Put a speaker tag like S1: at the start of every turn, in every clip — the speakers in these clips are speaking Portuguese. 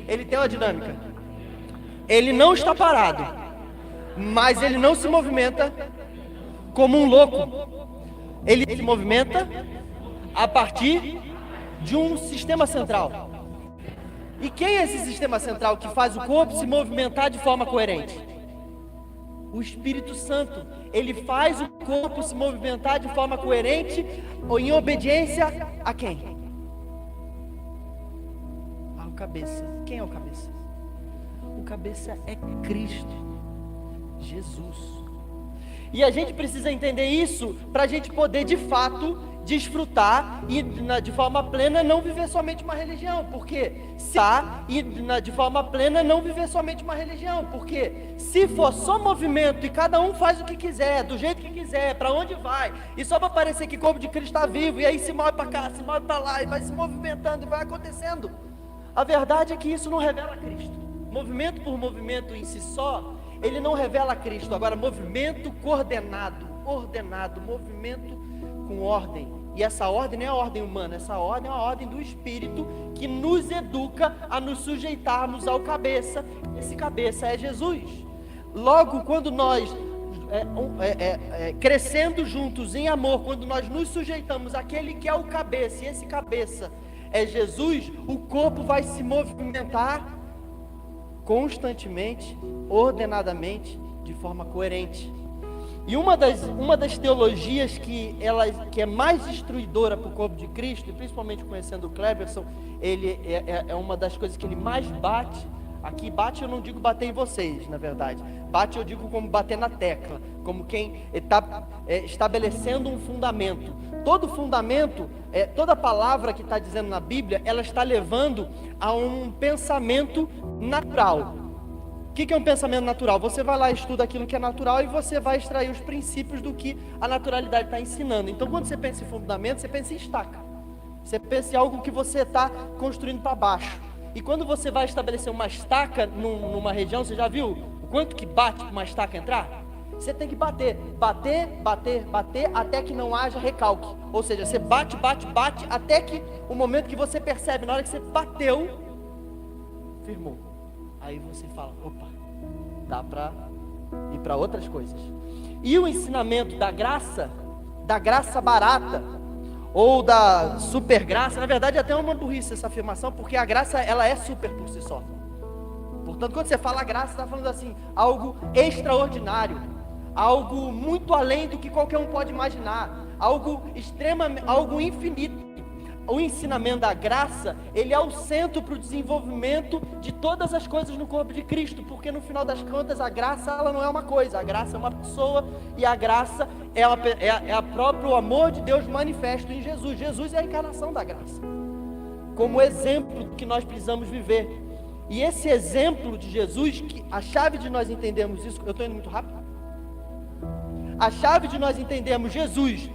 S1: Ele tem uma dinâmica. Ele não está parado, mas ele não se movimenta como um louco. Ele se movimenta a partir de um sistema central. E quem é esse sistema central que faz o corpo se movimentar de forma coerente? O Espírito Santo. Ele faz o corpo se movimentar de forma coerente ou em obediência a quem? Ao cabeça. Quem é o cabeça? O cabeça é Cristo, Jesus. E a gente precisa entender isso para a gente poder de fato desfrutar e de forma plena não viver somente uma religião. Porque de forma plena não viver somente uma religião. Porque se for só movimento e cada um faz o que quiser, do jeito que quiser, para onde vai, e só para parecer que o corpo de Cristo está vivo, e aí se move para cá, se move para lá, e vai se movimentando e vai acontecendo. A verdade é que isso não revela Cristo. Movimento por movimento em si só, ele não revela Cristo. Agora, movimento coordenado, ordenado, movimento com ordem. E essa ordem não é a ordem humana, essa ordem é a ordem do Espírito que nos educa a nos sujeitarmos ao cabeça. Esse cabeça é Jesus. Logo, quando nós crescendo juntos em amor, quando nós nos sujeitamos àquele que é o cabeça, e esse cabeça é Jesus, o corpo vai se movimentar constantemente, ordenadamente, de forma coerente. E uma das teologias que é mais destruidora para o corpo de Cristo, e principalmente conhecendo o Cleberson, ele é uma das coisas que ele mais bate. Aqui bate, eu não digo bater em vocês, na verdade. Bate, eu digo como bater na tecla, como quem está estabelecendo um fundamento. Todo fundamento, toda palavra que está dizendo na Bíblia, ela está levando a um pensamento natural. O que é um pensamento natural? Você vai lá e estuda aquilo que é natural e você vai extrair os princípios do que a naturalidade está ensinando. Então, quando você pensa em fundamento, você pensa em estaca. Você pensa em algo que você está construindo para baixo. E quando você vai estabelecer uma estaca numa região, você já viu o quanto que bate para uma estaca entrar? Você tem que bater, até que não haja recalque. Ou seja, você bate, até que o momento que você percebe, na hora que você bateu, firmou. Aí você fala, opa, dá para ir para outras coisas. E o ensinamento da graça barata, ou da super graça, na verdade é até uma burrice essa afirmação, porque a graça ela é super por si só. Portanto, quando você fala graça, você está falando assim, algo extraordinário, algo muito além do que qualquer um pode imaginar, algo infinito. O ensinamento da graça, ele é o centro para o desenvolvimento de todas as coisas no corpo de Cristo, porque no final das contas a graça ela não é uma coisa, a graça é uma pessoa, e a graça é o próprio amor de Deus manifesto em Jesus. Jesus é a encarnação da graça, como exemplo que nós precisamos viver. E esse exemplo de Jesus, que a chave de nós entendermos isso, eu estou indo muito rápido? A chave de nós entendermos Jesus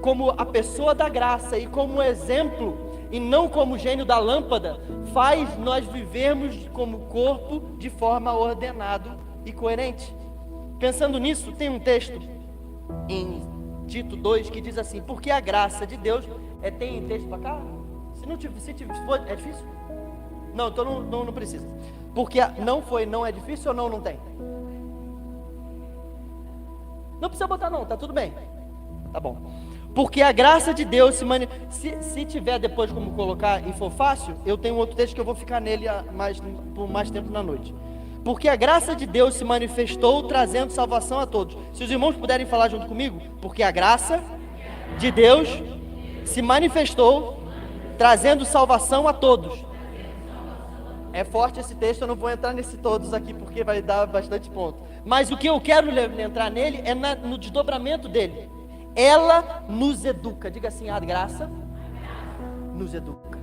S1: como a pessoa da graça e como exemplo, e não como gênio da lâmpada, faz nós vivermos como corpo de forma ordenada e coerente. Pensando nisso, tem um texto em Tito 2 que diz assim, porque a graça de Deus, tem texto para cá? Se for, é difícil? Não, então não precisa. Porque não é difícil ou não tem? Não precisa botar não, tá tudo bem. Tá bom. Porque a graça de Deus se tiver depois como colocar e for fácil, eu tenho outro texto que eu vou ficar nele por mais tempo na noite. Porque a graça de Deus se manifestou trazendo salvação a todos. Se os irmãos puderem falar junto comigo, porque a graça de Deus se manifestou trazendo salvação a todos. É forte esse texto, eu não vou entrar nesse todos aqui porque vai dar bastante ponto. Mas o que eu quero entrar nele é no desdobramento dele. Ela nos educa, diga assim, a graça nos educa,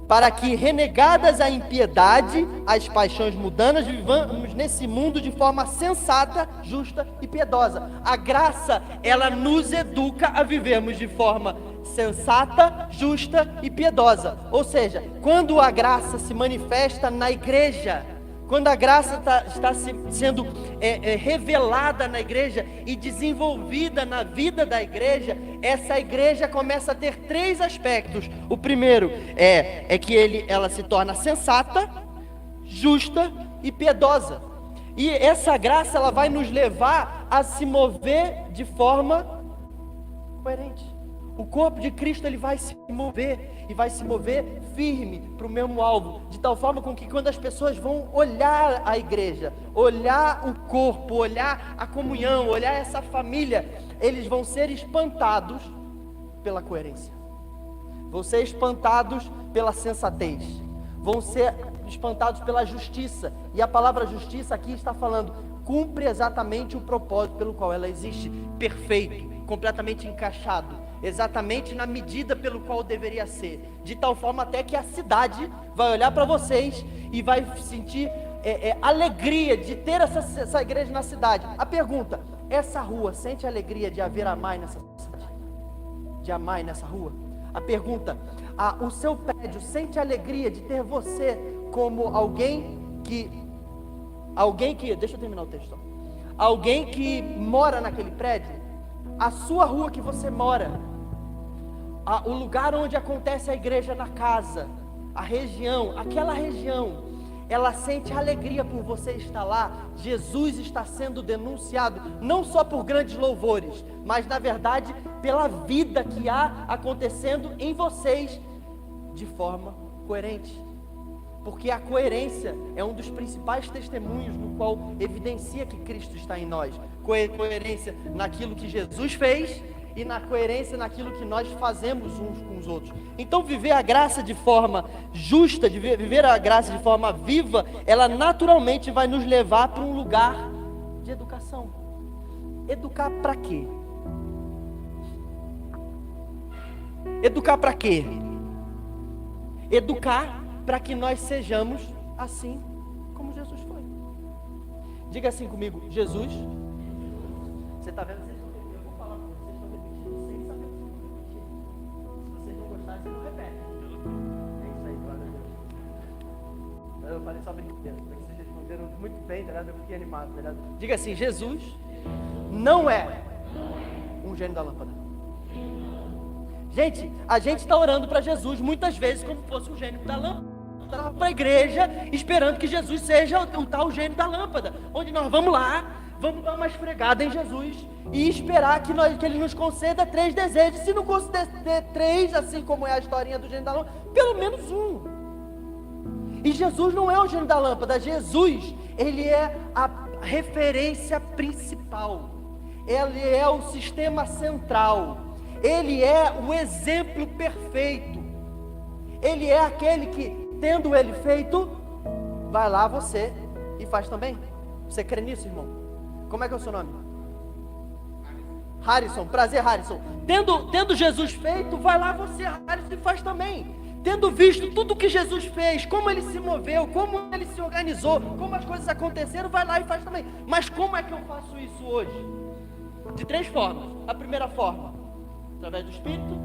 S1: para que renegadas a impiedade, as paixões mundanas, vivamos nesse mundo de forma sensata, justa e piedosa. A graça, ela nos educa a vivermos de forma sensata, justa e piedosa. Ou seja, quando a graça se manifesta na igreja, Quando a graça está sendo revelada na igreja e desenvolvida na vida da igreja, essa igreja começa a ter 3 aspectos. O primeiro é que ela se torna sensata, justa e piedosa. E essa graça ela vai nos levar a se mover de forma coerente. O corpo de Cristo ele vai se mover e vai se mover firme para o mesmo alvo, de tal forma com que quando as pessoas vão olhar a igreja, olhar o corpo, olhar a comunhão, olhar essa família, eles vão ser espantados pela coerência, vão ser espantados pela sensatez, vão ser espantados pela justiça. E a palavra justiça aqui está falando, cumpre exatamente o propósito pelo qual ela existe, perfeito, completamente encaixado, exatamente na medida pelo qual deveria ser, de tal forma até que a cidade vai olhar para vocês e vai sentir alegria de ter essa igreja na cidade. A pergunta, essa rua sente alegria de haver Amai nessa cidade? De Amai nessa rua? A pergunta, o seu prédio sente alegria de ter você como alguém que, deixa eu terminar o texto, alguém que mora naquele prédio? A sua rua que você mora, o lugar onde acontece a igreja na casa, a região, aquela região, ela sente alegria por você estar lá. Jesus está sendo denunciado, não só por grandes louvores, mas na verdade pela vida que há acontecendo em vocês de forma coerente. Porque a coerência é um dos principais testemunhos no qual evidencia que Cristo está em nós. Coerência naquilo que Jesus fez e na coerência naquilo que nós fazemos uns com os outros. Então viver a graça de forma justa, viver a graça de forma viva, ela naturalmente vai nos levar para um lugar de educação. Educar para quê? Educar para quê? Educar para que nós sejamos assim como Jesus foi. Diga assim comigo, Jesus. Você está vendo? Eu vou falar para vocês, estão repetindo sem saber o que estão repetindo. Se vocês não gostarem, vocês não repetem. É isso aí, glória a Deus. Eu falei só brincadeira, porque vocês responderam muito bem, tá ligado? Eu fiquei animado, tá ligado? Diga assim, Jesus não é um gênio da lâmpada. Gente, a gente está orando para Jesus muitas vezes como se fosse um gênio da lâmpada. Para a igreja, esperando que Jesus seja o tal gênio da lâmpada, onde nós vamos lá, vamos dar uma esfregada em Jesus e esperar que Ele nos conceda 3 desejos. Se não conceder 3, assim como é a historinha do gênio da lâmpada, pelo menos 1. E Jesus não é o gênio da lâmpada. Jesus, Ele é a referência principal, Ele é o sistema central, Ele é o exemplo perfeito, Ele é aquele que, tendo Ele feito, vai lá você e faz também. Você crê nisso, irmão? Como é que é o seu nome? Harrison, prazer, Harrison. Tendo Jesus feito, vai lá você, Harrison, e faz também. Tendo visto tudo que Jesus fez, como Ele se moveu, como Ele se organizou, como as coisas aconteceram, vai lá e faz também. Mas como é que eu faço isso hoje? De 3 formas. A primeira forma, através do Espírito,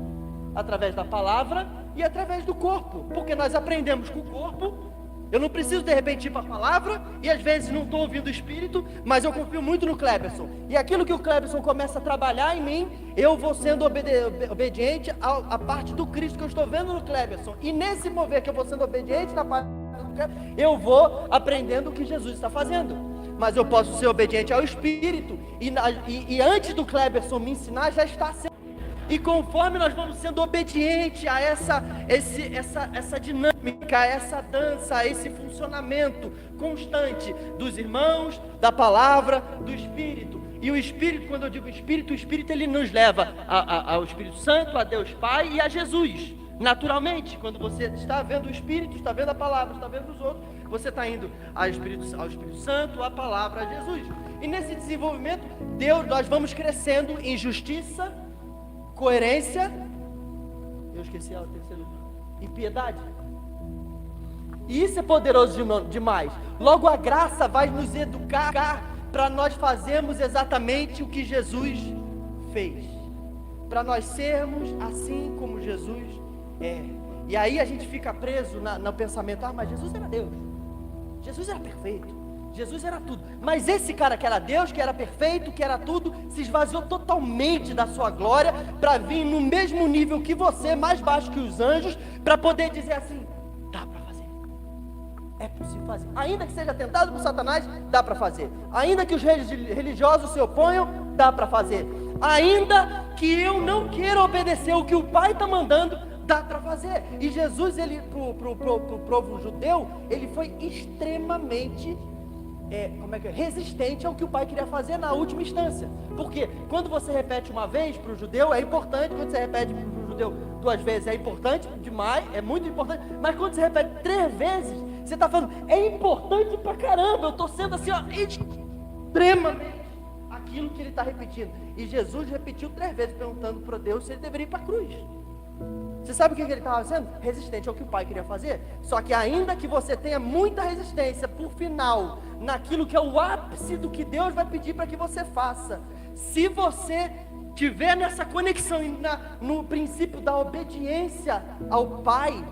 S1: através da palavra e através do corpo, porque nós aprendemos com o corpo. Eu não preciso de repente ir para a palavra, e às vezes não estou ouvindo o Espírito, mas eu confio muito no Cleberson, e aquilo que o Cleberson começa a trabalhar em mim, eu vou sendo obediente à parte do Cristo que eu estou vendo no Cleberson, e nesse mover que eu vou sendo obediente na parte do Cleberson, eu vou aprendendo o que Jesus está fazendo. Mas eu posso ser obediente ao Espírito, e antes do Cleberson me ensinar, já está sendo. E conforme nós vamos sendo obedientes a essa dinâmica, a essa dança, a esse funcionamento constante dos irmãos, da palavra, do Espírito. E o Espírito, quando eu digo Espírito, o Espírito ele nos leva ao Espírito Santo, a Deus Pai e a Jesus. Naturalmente, quando você está vendo o Espírito, está vendo a palavra, está vendo os outros, você está indo ao Espírito Santo, à palavra, a Jesus. E nesse desenvolvimento, nós vamos crescendo em justiça, coerência, eu esqueci o terceiro, e piedade. E isso é poderoso demais. Logo a graça vai nos educar para nós fazermos exatamente o que Jesus fez, para nós sermos assim como Jesus é. E aí a gente fica preso no pensamento, mas Jesus era Deus. Jesus era perfeito, Jesus era tudo. Mas esse cara que era Deus, que era perfeito, que era tudo, se esvaziou totalmente da sua glória para vir no mesmo nível que você, mais baixo que os anjos, para poder dizer assim: dá para fazer, é possível fazer. Ainda que seja tentado por Satanás, dá para fazer. Ainda que os religiosos se oponham, dá para fazer. Ainda que eu não queira obedecer o que o Pai está mandando, dá para fazer. E Jesus, ele pro povo judeu, ele foi extremamente resistente ao que o Pai queria fazer na última instância. Porque quando você repete uma vez para o judeu é importante, quando você repete para o judeu 2 vezes é importante demais, é muito importante, mas quando você repete 3 vezes, você está falando, é importante pra caramba, eu estou sendo assim, ó, extremamente aquilo que ele está repetindo. E Jesus repetiu 3 vezes, perguntando para Deus se ele deveria ir para a cruz. Você sabe o que ele estava sendo? Resistente ao que o Pai queria fazer. Só que ainda que você tenha muita resistência, por final, naquilo que é o ápice do que Deus vai pedir para que você faça, se você tiver nessa conexão e no princípio da obediência ao Pai,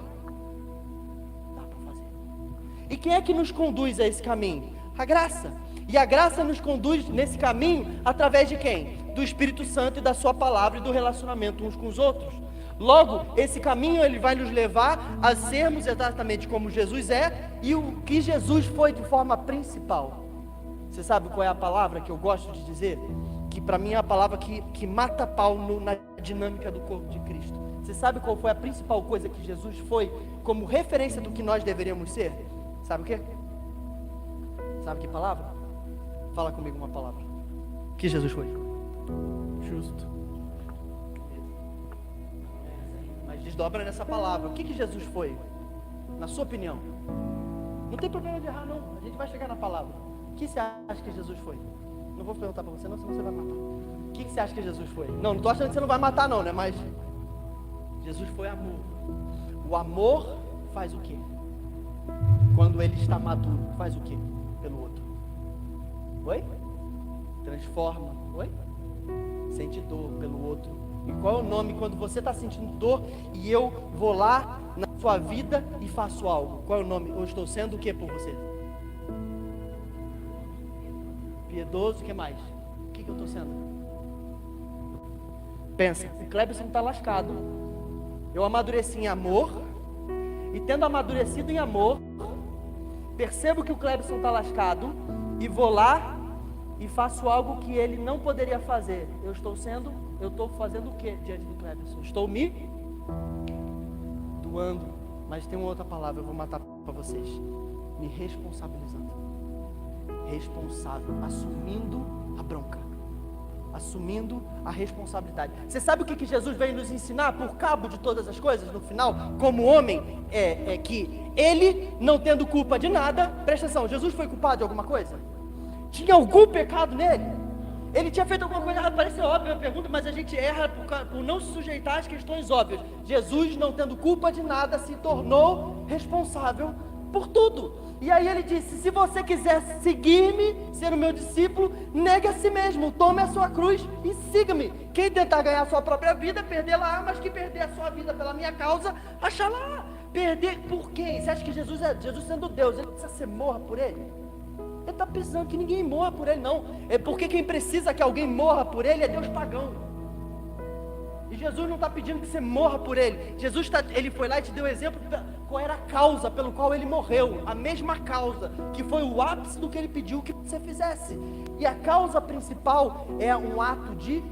S1: dá para fazer. E quem é que nos conduz a esse caminho? A graça. E a graça nos conduz nesse caminho através de quem? Do Espírito Santo e da sua palavra e do relacionamento uns com os outros. Logo, esse caminho ele vai nos levar a sermos exatamente como Jesus é e o que Jesus foi de forma principal. Você sabe qual é a palavra que eu gosto de dizer? Que para mim é a palavra que mata pau na dinâmica do corpo de Cristo. Você sabe qual foi a principal coisa que Jesus foi como referência do que nós deveríamos ser? Sabe o quê? Sabe que palavra? Fala comigo uma palavra. O que Jesus foi? Justo. Mas desdobra nessa palavra. O que Jesus foi? Na sua opinião? Não tem problema de errar, não. A gente vai chegar na palavra. O que você acha que Jesus foi? Não vou perguntar para você, não, senão você vai matar. O que você acha que Jesus foi? Não estou achando que você não vai matar, não, né? Mas Jesus foi amor. O amor faz o quê? Quando ele está maduro, faz o quê? Pelo outro. Oi? Transforma. Oi? Sente dor pelo outro. E qual é o nome quando você está sentindo dor e eu vou lá na sua vida e faço algo? Qual é o nome? Eu estou sendo o que por você? Piedoso, o que mais? O que eu estou sendo? Pensa, o Cleberson está lascado. Eu amadureci em amor. E tendo amadurecido em amor, percebo que o Cleberson está lascado e vou lá e faço algo que ele não poderia fazer. Eu estou fazendo o que diante do Cleberson? Estou me doando. Mas tem uma outra palavra, eu vou matar para vocês. Me responsabilizando. Responsável, assumindo a bronca, assumindo a responsabilidade. Você sabe o que Jesus veio nos ensinar por cabo de todas as coisas no final? Como homem, é que ele não tendo culpa de nada, presta atenção, Jesus foi culpado de alguma coisa? Tinha algum pecado nele? Ele tinha feito alguma coisa errada? Parece óbvia a pergunta, mas a gente erra por não se sujeitar às questões óbvias. Jesus, não tendo culpa de nada, se tornou responsável por tudo. E aí ele disse, se você quiser seguir-me, ser o meu discípulo, negue a si mesmo, tome a sua cruz e siga-me. Quem tentar ganhar a sua própria vida, perdê-la, mas que perder a sua vida pela minha causa, achará. Perder por quem? Você acha que Jesus sendo Deus, ele precisa ser morra por ele? Ele está pensando que ninguém morra por ele, não. É porque quem precisa que alguém morra por ele é Deus pagão. E Jesus não está pedindo que você morra por ele. Ele foi lá e te deu o exemplo qual era a causa pelo qual ele morreu. A mesma causa, que foi o ápice do que ele pediu que você fizesse. E a causa principal é um ato de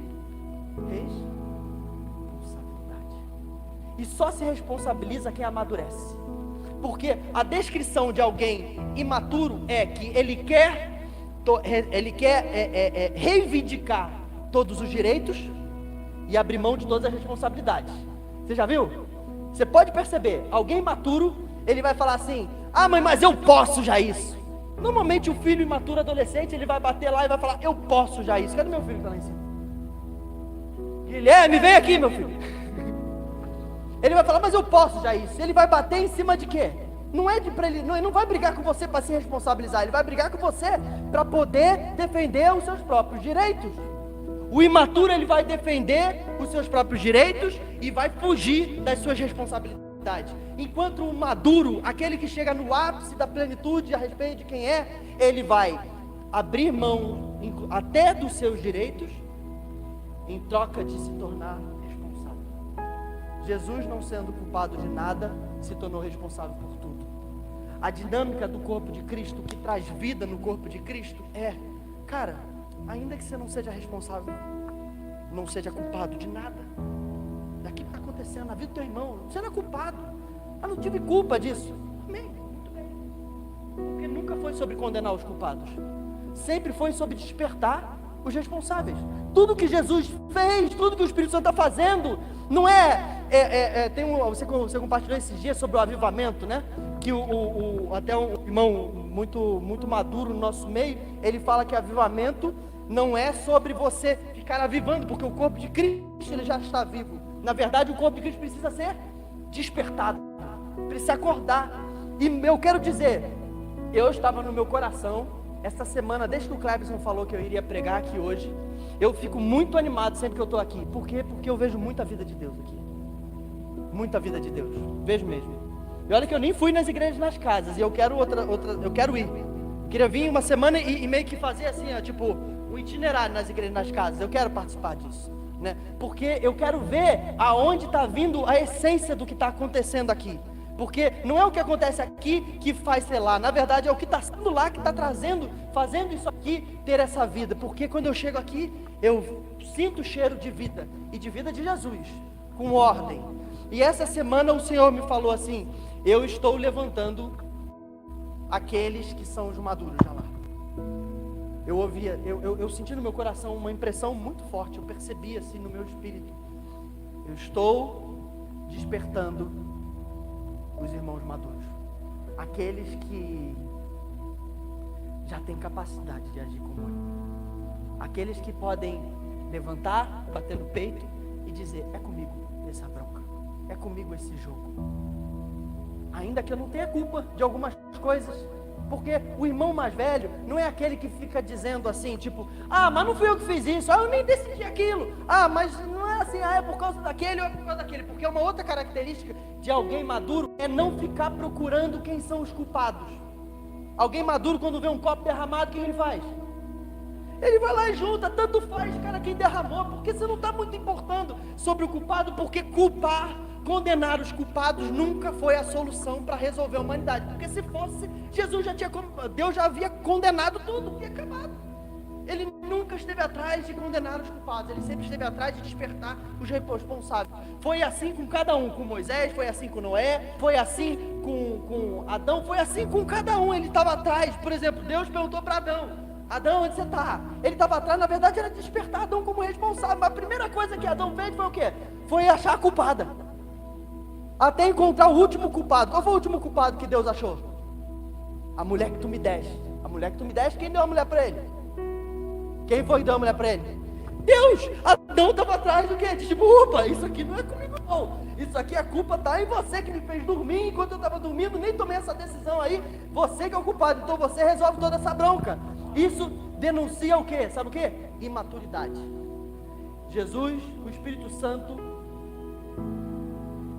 S1: responsabilidade. E só se responsabiliza quem amadurece. Porque a descrição de alguém imaturo é que ele quer reivindicar todos os direitos e abrir mão de todas as responsabilidades. Você já viu? Você pode perceber, alguém imaturo, ele vai falar assim, ah mãe, mas eu posso já isso. Normalmente o filho imaturo, adolescente, ele vai bater lá e vai falar, eu posso já isso. Cadê meu filho que está lá em cima? Guilherme, vem aqui meu filho. Ele vai falar, mas eu posso já isso. Ele vai bater em cima de quê? Não é de para ele, não vai brigar com você para se responsabilizar, ele vai brigar com você para poder defender os seus próprios direitos. O imaturo, ele vai defender os seus próprios direitos e vai fugir das suas responsabilidades. Enquanto o maduro, aquele que chega no ápice da plenitude a respeito de quem é, ele vai abrir mão até dos seus direitos em troca de se tornar responsável. Jesus, não sendo culpado de nada, se tornou responsável por tudo. A dinâmica do corpo de Cristo, que traz vida no corpo de Cristo, cara, ainda que você não seja responsável, não seja culpado de nada daquilo que está acontecendo na vida do teu irmão, você não é culpado. Eu não tive culpa disso. Amém, muito bem. Porque nunca foi sobre condenar os culpados, sempre foi sobre despertar os responsáveis. Tudo que Jesus fez, tudo que o Espírito Santo está fazendo, não você compartilhou esses dias sobre o avivamento, né? Que até um irmão muito maduro no nosso meio, ele fala que avivamento não é sobre você ficar avivando, porque o corpo de Cristo ele já está vivo. Na verdade, o corpo de Cristo precisa ser despertado, precisa acordar. E eu quero dizer, eu estava no meu coração essa semana, desde que o Cleberson falou que eu iria pregar aqui hoje, eu fico muito animado sempre que eu estou aqui. Por quê? Porque eu vejo muita vida de Deus aqui. Muita vida de Deus, vejo mesmo. E olha que eu nem fui nas igrejas, nas casas, e eu quero eu quero ir. Queria vir uma semana e meio que fazer assim, tipo, um itinerário nas igrejas, nas casas. Eu quero participar disso, né? Porque eu quero ver aonde está vindo a essência do que está acontecendo aqui. Porque não é o que acontece aqui que faz ser lá. Na verdade é o que está sendo lá que está fazendo isso aqui ter essa vida. Porque quando eu chego aqui, eu sinto o cheiro de vida. E de vida de Jesus, com ordem. E essa semana o Senhor me falou assim: eu estou levantando aqueles que são os maduros já lá. Eu senti no meu coração uma impressão muito forte. Eu percebi assim no meu espírito. Eu estou despertando os irmãos maduros, aqueles que já têm capacidade de agir como eu, aqueles que podem levantar, bater no peito e dizer: é comigo essa bronca, é comigo esse jogo, ainda que eu não tenha culpa de algumas coisas. Porque o irmão mais velho não é aquele que fica dizendo assim, tipo: ah, mas não fui eu que fiz isso, eu nem decidi aquilo, mas não é assim, é por causa daquele ou é por causa daquele. Porque uma outra característica de alguém maduro é não ficar procurando quem são os culpados. Alguém maduro, quando vê um copo derramado, o que ele faz? Ele vai lá e junta, tanto faz, cara, quem derramou, porque você não está muito importando sobre o culpado, porque condenar os culpados nunca foi a solução para resolver a humanidade. Porque se fosse, Deus já havia condenado tudo e acabado. Ele nunca esteve atrás de condenar os culpados, ele sempre esteve atrás de despertar os responsáveis. Foi assim com cada um, com Moisés, foi assim com Noé, foi assim com Adão, foi assim com cada um. Ele estava atrás. Por exemplo, Deus perguntou para Adão: Adão, onde você está? Ele estava atrás, na verdade era despertar Adão como responsável. Mas a primeira coisa que Adão fez foi o quê? Foi achar a culpada, até encontrar o último culpado. Qual foi o último culpado que Deus achou? A mulher que tu me deste. A mulher que tu me deste, quem deu a mulher para ele? Quem foi que deu a mulher para ele? Deus. Adão estava atrás do quê? Tipo, opa, isso aqui não é comigo não. Isso aqui, a culpa está em você que me fez dormir enquanto eu estava dormindo, nem tomei essa decisão aí. Você que é o culpado, então você resolve toda essa bronca. Isso denuncia o quê? Sabe o quê? Imaturidade. Jesus, o Espírito Santo,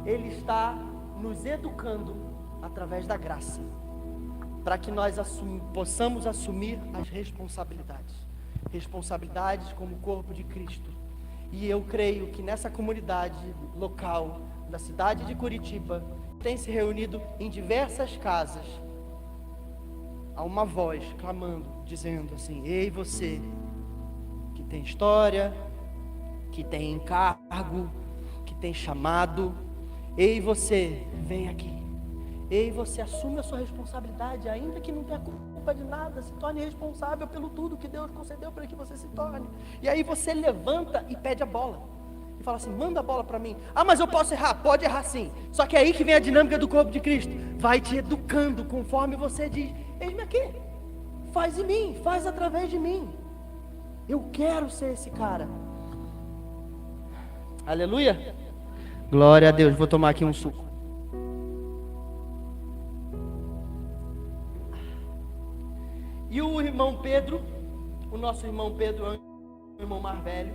S1: Ele está nos educando através da graça, para que nós possamos assumir as responsabilidades como corpo de Cristo. E eu creio que nessa comunidade local da cidade de Curitiba, tem se reunido em diversas casas, há uma voz clamando, dizendo assim: ei, você que tem história, que tem encargo, que tem chamado, ei, você, vem aqui. Ei, você assume a sua responsabilidade, ainda que não tenha culpa de nada, se torne responsável pelo tudo que Deus concedeu para que você se torne. E aí você levanta e pede a bola. E fala assim: manda a bola para mim. Ah, mas eu posso errar? Pode errar sim. Só que é aí que vem a dinâmica do corpo de Cristo. Vai te educando conforme você diz: eis-me aqui, faz em mim, faz através de mim. Eu quero ser esse cara. Aleluia. Glória a Deus. Vou tomar aqui um suco. E o irmão Pedro, o nosso irmão Pedro é o irmão mais velho,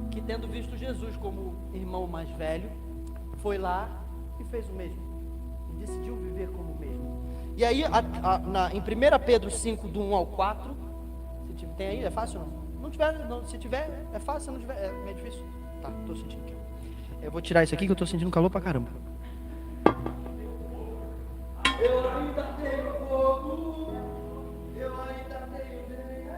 S1: que tendo visto Jesus como irmão mais velho, foi lá e fez o mesmo. E decidiu viver como o mesmo. E aí, em 1 Pedro 5, do 1 ao 4, se tem aí, é fácil ou não? Não tiver, não, se tiver, é fácil, se não tiver, é meio difícil. Tá, estou sentindo aqui. Eu vou tirar isso aqui que eu estou sentindo calor pra caramba. Eu ainda tenho fogo, eu ainda tenho veneno.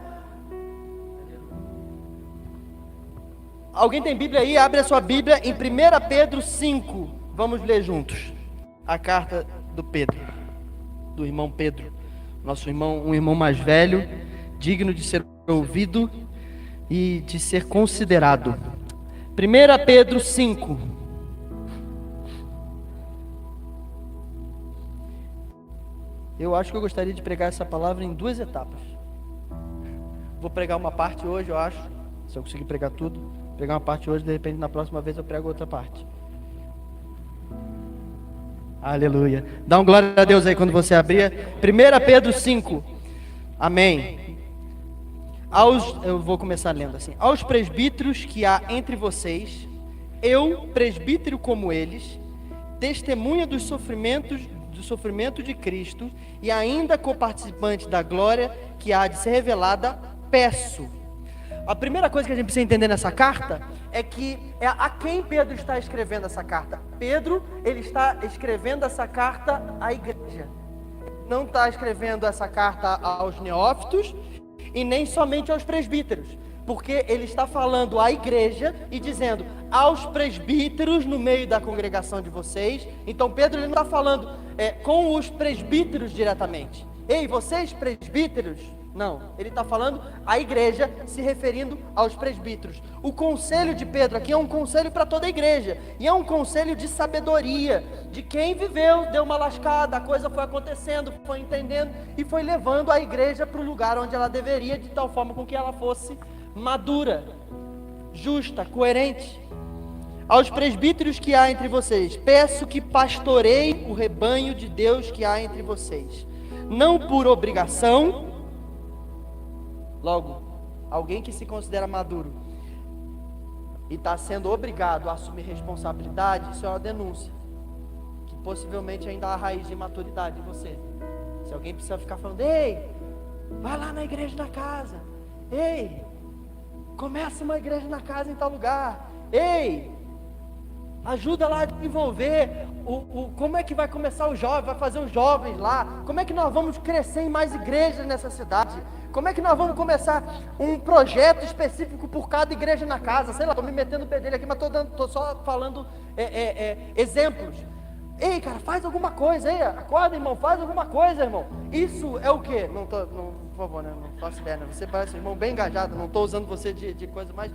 S1: Alguém tem Bíblia aí? Abre a sua Bíblia em 1 Pedro 5. Vamos ler juntos a carta do Pedro, do irmão Pedro, nosso irmão, um irmão mais velho, digno de ser ouvido e de ser considerado. 1 Pedro 5. Eu acho que eu gostaria de pregar essa palavra em 2 etapas. Vou pregar uma parte hoje, eu acho, se eu conseguir pregar tudo. Pregar uma parte hoje, de repente na próxima vez eu prego outra parte. Aleluia. Dá um glória a Deus aí quando você abrir. 1 Pedro 5. Amém. Eu vou começar lendo assim. Aos presbíteros que há entre vocês, eu, presbítero como eles, testemunha do sofrimento de Cristo e ainda coparticipante da glória que há de ser revelada, peço. A primeira coisa que a gente precisa entender nessa carta é que a quem Pedro está escrevendo essa carta. Pedro, ele está escrevendo essa carta à igreja. Não está escrevendo essa carta aos neófitos e nem somente aos presbíteros, porque ele está falando à igreja e dizendo aos presbíteros no meio da congregação de vocês. Então Pedro, ele não está falando com os presbíteros diretamente. Ei, vocês presbíteros? Não, ele está falando à igreja, se referindo aos presbíteros. O conselho de Pedro aqui é um conselho para toda a igreja, e é um conselho de sabedoria, de quem viveu, deu uma lascada, a coisa foi acontecendo, foi entendendo, e foi levando a igreja para o lugar onde ela deveria, de tal forma com que ela fosse madura, justa, coerente. Aos presbíteros que há entre vocês, peço que pastoreiem o rebanho de Deus que há entre vocês, não por obrigação. Logo, alguém que se considera maduro e está sendo obrigado a assumir responsabilidade, isso é uma denúncia, que possivelmente ainda há raiz de imaturidade em você. Se alguém precisa ficar falando, ei, vai lá na igreja na casa, ei, começa uma igreja na casa em tal lugar, ei, ajuda lá a desenvolver, como é que vai começar o jovem, vai fazer os jovens lá, como é que nós vamos crescer em mais igrejas nessa cidade, como é que nós vamos começar um projeto específico por cada igreja na casa, sei lá, estou me metendo no pé dele aqui, mas estou só falando exemplos. Ei, cara, faz alguma coisa, ei, acorda, irmão, faz alguma coisa, irmão. Isso é o quê? Por favor, né? Não faço ideia, né? Você parece um irmão bem engajado, não estou usando você de coisa mais...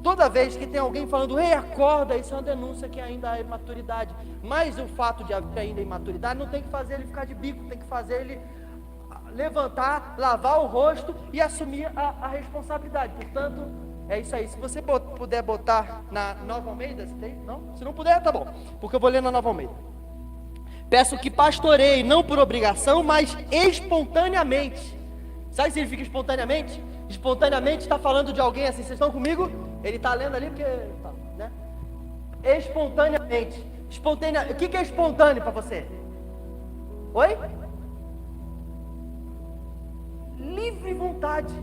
S1: Toda vez que tem alguém falando, ei, acorda, isso é uma denúncia que ainda há imaturidade. Mas o fato de haver ainda imaturidade não tem que fazer ele ficar de bico, tem que fazer ele levantar, lavar o rosto e assumir a responsabilidade. Portanto, é isso aí. Se você puder botar na Nova Almeida, se tem? Não? Se não puder, tá bom, porque eu vou ler na Nova Almeida. Peço que pastoreie, não por obrigação, mas espontaneamente. Sabe o que significa espontaneamente? Espontaneamente está falando de alguém assim, vocês estão comigo? Ele está lendo ali porque, né? Espontaneamente. O que é espontâneo para você? Oi? Livre vontade.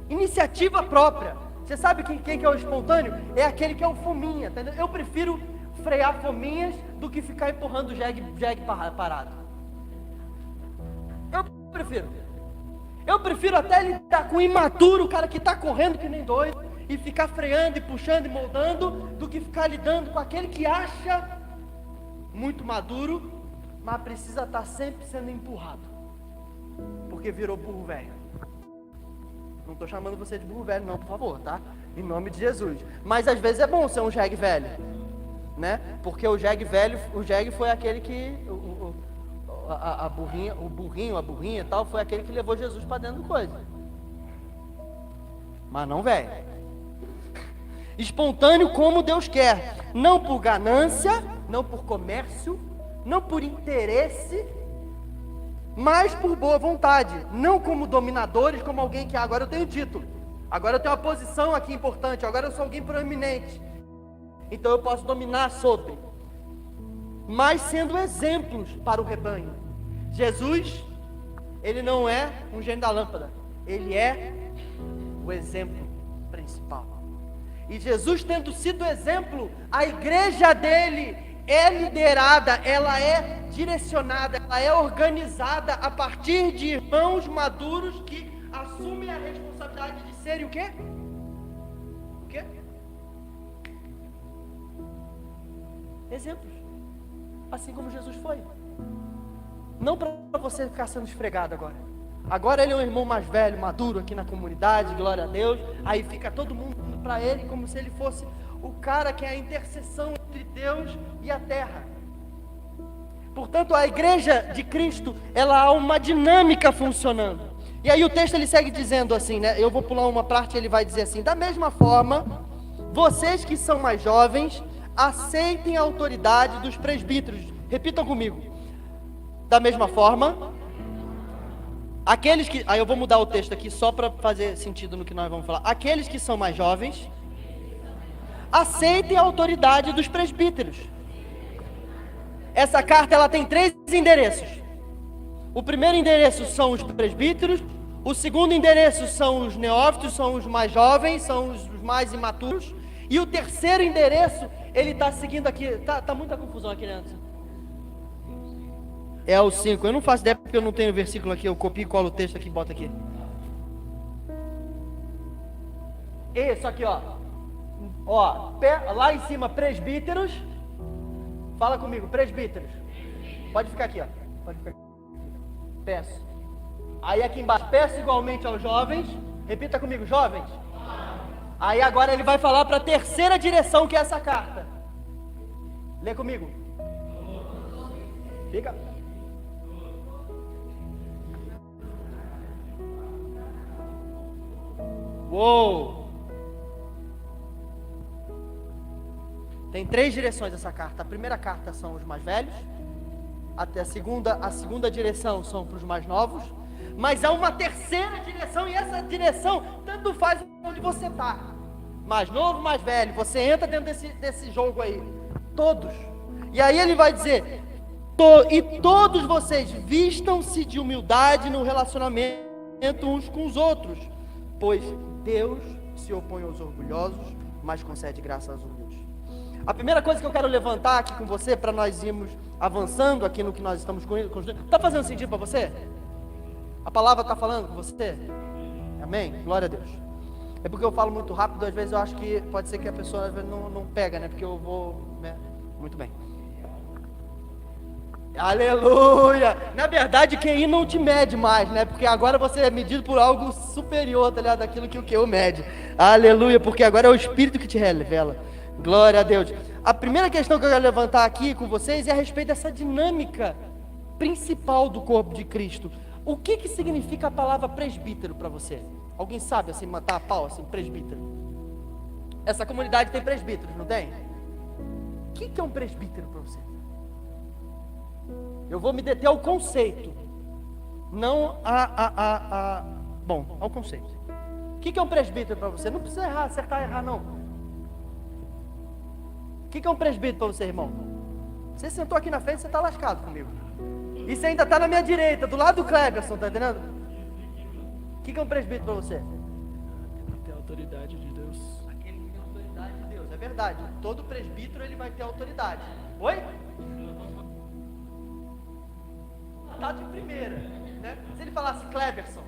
S1: Iniciativa própria. Você sabe quem que é o espontâneo? É aquele que é o fominha, entendeu? Eu prefiro frear fominhas do que ficar empurrando o jegue parado. Eu prefiro até lidar com o imaturo, o cara que está correndo que nem doido, e ficar freando e puxando e moldando, do que ficar lidando com aquele que acha muito maduro, mas precisa estar sempre sendo empurrado, porque virou burro velho. Não estou chamando você de burro velho não, por favor, tá? Em nome de Jesus. Mas às vezes é bom ser um jegue velho, né? Porque o jegue velho, o jegue foi aquele que... a burrinha e tal, foi aquele que levou Jesus para dentro do coisa. Mas não velho. Espontâneo como Deus quer, não por ganância, não por comércio, não por interesse, mas por boa vontade, não como dominadores, como alguém que agora eu tenho título, agora eu tenho uma posição aqui importante, agora eu sou alguém proeminente, então eu posso dominar sobre. mas sendo exemplos para o rebanho. Jesus, ele não é um gênio da lâmpada, ele é o exemplo principal. E Jesus, tendo sido exemplo, a igreja dele é liderada, ela é direcionada, ela é organizada a partir de irmãos maduros que assumem a responsabilidade de serem o quê? O quê? Exemplos. Assim como Jesus foi. Não para você ficar sendo esfregado agora. Agora ele é um irmão mais velho, maduro aqui na comunidade, glória a Deus. Aí fica todo mundo indo para ele como se ele fosse o cara que é a intercessão entre Deus e a terra. Portanto, a igreja de Cristo, ela há uma dinâmica funcionando. E aí o texto ele segue dizendo assim, né? Eu vou pular uma parte, ele vai dizer assim: da mesma forma, vocês que são mais jovens, aceitem a autoridade dos presbíteros. Repitam comigo. Da mesma forma, aqueles que... Aí eu vou mudar o texto aqui só para fazer sentido no que nós vamos falar. Aqueles que são mais jovens, aceitem a autoridade dos presbíteros. Essa carta ela tem 3 endereços. O primeiro endereço são os presbíteros. O segundo endereço são os neófitos, são os mais jovens, são os mais imaturos. E o terceiro endereço, ele está seguindo aqui. Tá muita confusão aqui, né? É o 5. Eu não faço ideia porque eu não tenho o versículo aqui. Eu copio e colo o texto aqui e boto aqui. Isso aqui, ó. Ó, lá em cima, presbíteros. Fala comigo, presbíteros. Pode ficar aqui, ó. Pode ficar aqui. Peço. Aí aqui embaixo, peço igualmente aos jovens. Repita comigo, jovens. Aí agora ele vai falar para a terceira direção, que é essa carta. Lê comigo. Fica. Uou! Tem 3 direções essa carta. A primeira carta são os mais velhos. Até a segunda direção são para os mais novos. Mas há uma terceira direção, e essa direção tanto faz onde você está. Mais novo, mais velho. Você entra dentro desse jogo aí. Todos. E aí ele vai dizer: e todos vocês vistam-se de humildade no relacionamento uns com os outros, pois Deus se opõe aos orgulhosos, mas concede graça aos humildes. A primeira coisa que eu quero levantar aqui com você, para nós irmos avançando aqui no que nós estamos construindo. Está fazendo sentido para você? A palavra está falando com você? Amém? Glória a Deus. É porque eu falo muito rápido, às vezes eu acho que pode ser que a pessoa não pega, né? Porque eu vou... né? Muito bem. Aleluia! Na verdade, QI não te mede mais, né? Porque agora você é medido por algo superior, tá ligado? Daquilo que o QI mede. Aleluia! Porque agora é o Espírito que te revela. Glória a Deus. A primeira questão que eu quero levantar aqui com vocês é a respeito dessa dinâmica principal do corpo de Cristo. O que significa a palavra presbítero para você? Alguém sabe, assim, matar a pau, assim, presbítero? Essa comunidade tem presbíteros, não tem? O que é um presbítero para você? Eu vou me deter ao conceito, não bom, ao conceito. O que é um presbítero para você? Não precisa acertar, não. O que é um presbítero para você, irmão? Você sentou aqui na frente, você está lascado comigo. E você ainda está na minha direita, do lado do Cleberson, tá entendendo? O que é um presbítero para você?
S2: Tem a autoridade de Deus.
S1: Aquele que tem a autoridade de Deus, é verdade. Todo presbítero ele vai ter autoridade. Oi? Tá de primeira, né? Se ele falasse Cleberson,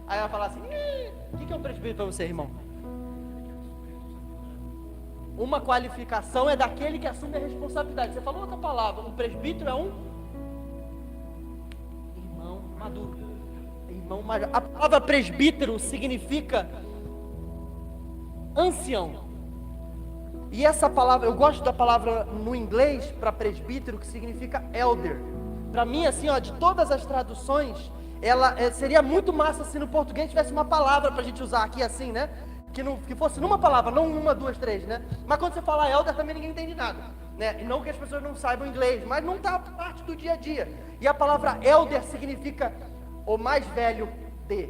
S1: aí ela falasse: o que é um presbítero para você, irmão? Uma qualificação é daquele que assume a responsabilidade. Você falou outra palavra. Um presbítero é um irmão maduro. Irmão maduro. A palavra presbítero significa ancião. E essa palavra, eu gosto da palavra no inglês para presbítero, que significa elder. Para mim, assim, ó, de todas as traduções, ela seria muito massa se no português tivesse uma palavra para a gente usar aqui assim, né? Que fosse numa palavra, não uma, duas, três, né? Mas quando você fala elder, também ninguém entende nada, né? E não que as pessoas não saibam inglês, mas não está parte do dia a dia. E a palavra elder significa o mais velho de.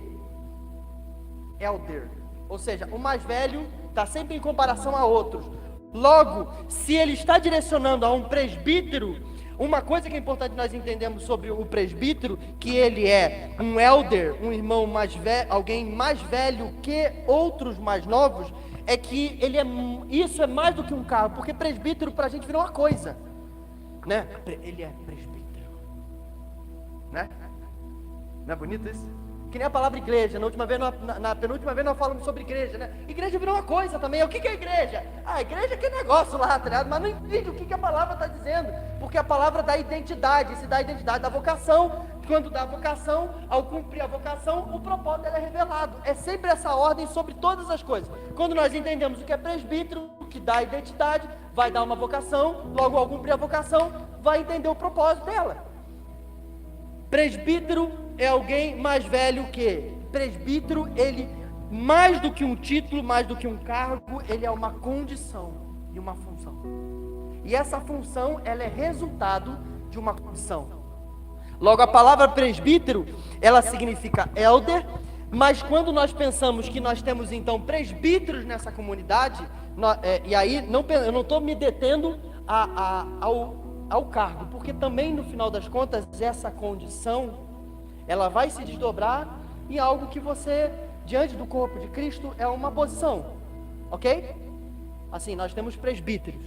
S1: Elder. Ou seja, o mais velho está sempre em comparação a outros. Logo, se ele está direcionando a um presbítero, uma coisa que é importante nós entendermos sobre o presbítero, que ele é um elder, um irmão mais velho, alguém mais velho que outros mais novos, é que isso é mais do que um cargo, porque presbítero para a gente virou uma coisa, né? Ele é presbítero, né? Não é bonito isso? Que nem a palavra igreja. Na penúltima vez nós falamos sobre igreja, né? Igreja virou uma coisa também. O que é igreja? A igreja é aquele negócio lá, tá ligado? Mas não entende o que a palavra está dizendo. Porque a palavra dá identidade. Se dá a identidade da vocação, quando dá a vocação, ao cumprir a vocação, o propósito é revelado. É sempre essa ordem sobre todas as coisas. Quando nós entendemos o que é presbítero, o que dá a identidade, vai dar uma vocação, logo ao cumprir a vocação, vai entender o propósito dela. Presbítero é alguém mais velho que presbítero, ele mais do que um título, mais do que um cargo, ele é uma condição e uma função. E essa função, ela é resultado de uma condição. Logo, a palavra presbítero, ela significa elder, mas quando nós pensamos que nós temos então presbíteros nessa comunidade, e aí eu não estou me detendo ao cargo, porque também no final das contas essa condição ela vai se desdobrar em algo que você, diante do corpo de Cristo, é uma posição, ok? Assim, nós temos presbíteros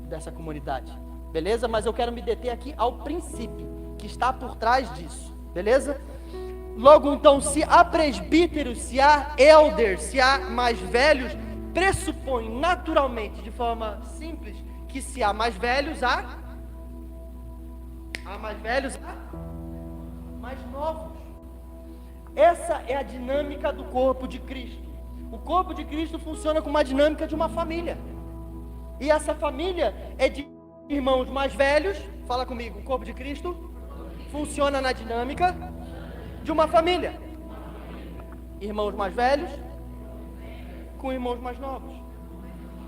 S1: dessa comunidade, beleza? Mas eu quero me deter aqui ao princípio que está por trás disso, beleza? Logo então, se há presbíteros, se há elders, se há mais velhos, pressupõe naturalmente, de forma simples, que se há mais velhos, há mais velhos, mais novos. Essa é a dinâmica do corpo de Cristo. O corpo de Cristo funciona com uma dinâmica de uma família. E essa família é de irmãos mais velhos. Fala comigo, o corpo de Cristo funciona na dinâmica de uma família. Irmãos mais velhos com irmãos mais novos.